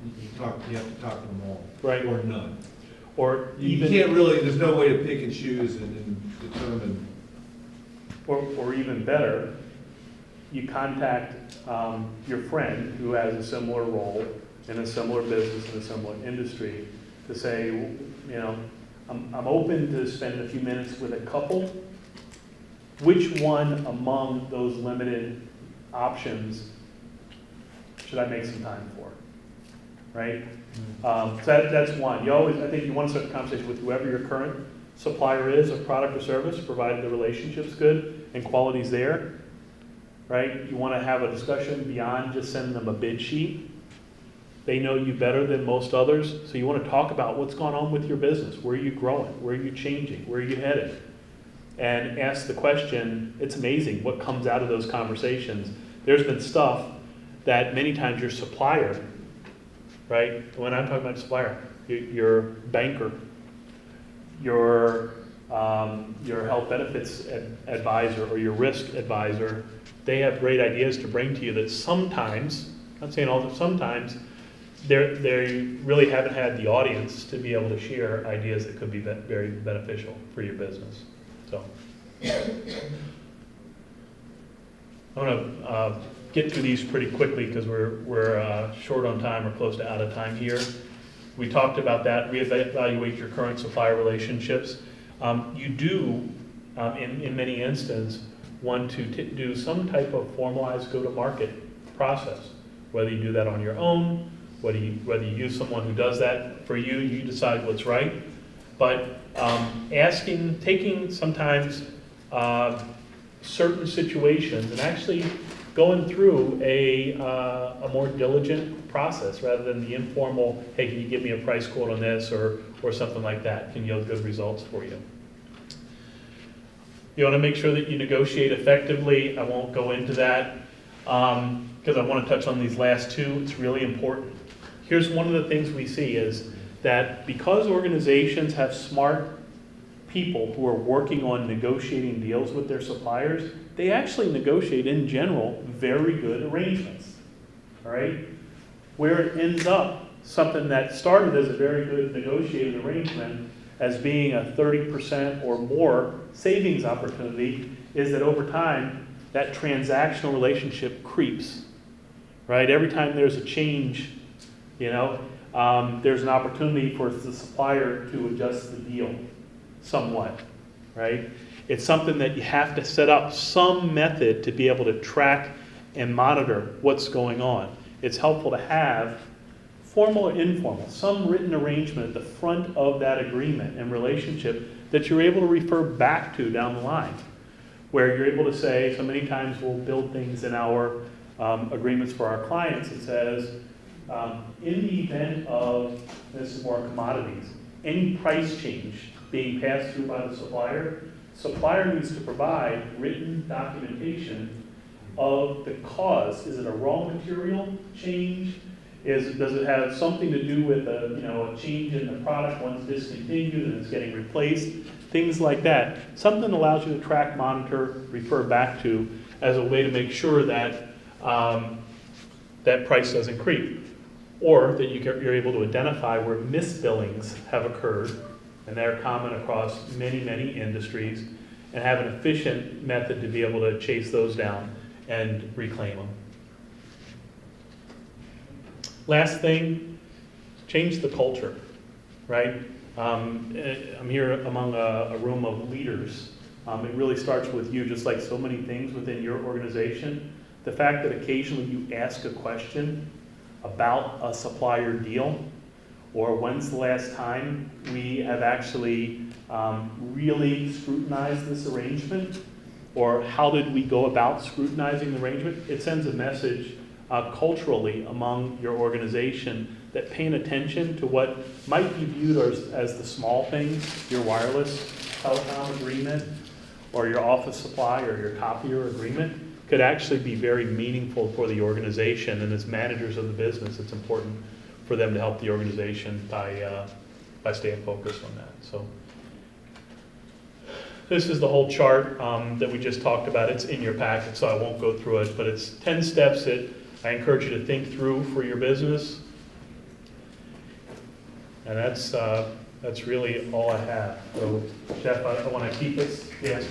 You have to talk to them all. Right. Or none. Or you can't really, there's no way to pick and choose and determine. Or even better, you contact your friend who has a similar role in a similar business, in a similar industry, to say, I'm open to spend a few minutes with a couple. Which one among those limited options should I make some time for? Right? So that's one. I think you want to start the conversation with whoever your current supplier is of product or service, provided the relationship's good and quality's there. Right? You want to have a discussion beyond just sending them a bid sheet. They know you better than most others, so you want to talk about what's going on with your business. Where are you growing? Where are you changing? Where are you headed? And ask the question. It's amazing what comes out of those conversations. There's been stuff that many times your supplier, right? When I'm talking about supplier, your banker, your health benefits advisor or your risk advisor, they have great ideas to bring to you that sometimes, I'm not saying all, but sometimes, they really haven't had the audience to be able to share ideas that could be very beneficial for your business. So I'm going to get through these pretty quickly because we're short on time or close to out of time here. We talked about that. Reevaluate your current supplier relationships. You do, in many instances, want to do some type of formalized go-to-market process. Whether you do that on your own, whether you use someone who does that for you, you decide what's right. But taking sometimes certain situations and actually going through a more diligent process rather than the informal, hey, can you give me a price quote on this or something like that can yield good results for you. You want to make sure that you negotiate effectively. I won't go into that because I want to touch on these last two. It's really important. Here's one of the things we see is that because organizations have smart people who are working on negotiating deals with their suppliers, they actually negotiate, in general, very good arrangements, all right? Where it ends up, something that started as a very good negotiated arrangement as being a 30% or more savings opportunity, is that over time, that transactional relationship creeps, right? Every time there's a change, you know, there's an opportunity for the supplier to adjust the deal somewhat, right? It's something that you have to set up some method to be able to track and monitor what's going on. It's helpful to have, formal or informal, some written arrangement at the front of that agreement and relationship that you're able to refer back to down the line, where you're able to say, so many times we'll build things in our agreements for our clients. It says, in the event of, this is more commodities, any price change being passed through by the supplier needs to provide written documentation of the cause. Is it a raw material change? Does it have something to do with a change in the product once discontinued and it's getting replaced? Things like that. Something that allows you to track, monitor, refer back to as a way to make sure that that price doesn't creep. Or that you're able to identify where misbillings have occurred, and they're common across many, many industries, and have an efficient method to be able to chase those down and reclaim them. Last thing, change the culture, right? I'm here among a room of leaders. It really starts with you, just like so many things within your organization. The fact that occasionally you ask a question about a supplier deal, or when's the last time we have actually really scrutinized this arrangement, or how did we go about scrutinizing the arrangement, it sends a message culturally among your organization that paying attention to what might be viewed as the small things, your wireless telecom agreement, or your office supply, or your copier agreement, could actually be very meaningful for the organization. And as managers of the business, it's important for them to help the organization by staying focused on that. So this is the whole chart that we just talked about. It's in your packet, so I won't go through it, but it's 10 steps that I encourage you to think through for your business. And that's really all I have. So, Jeff, I want to keep this. Yes.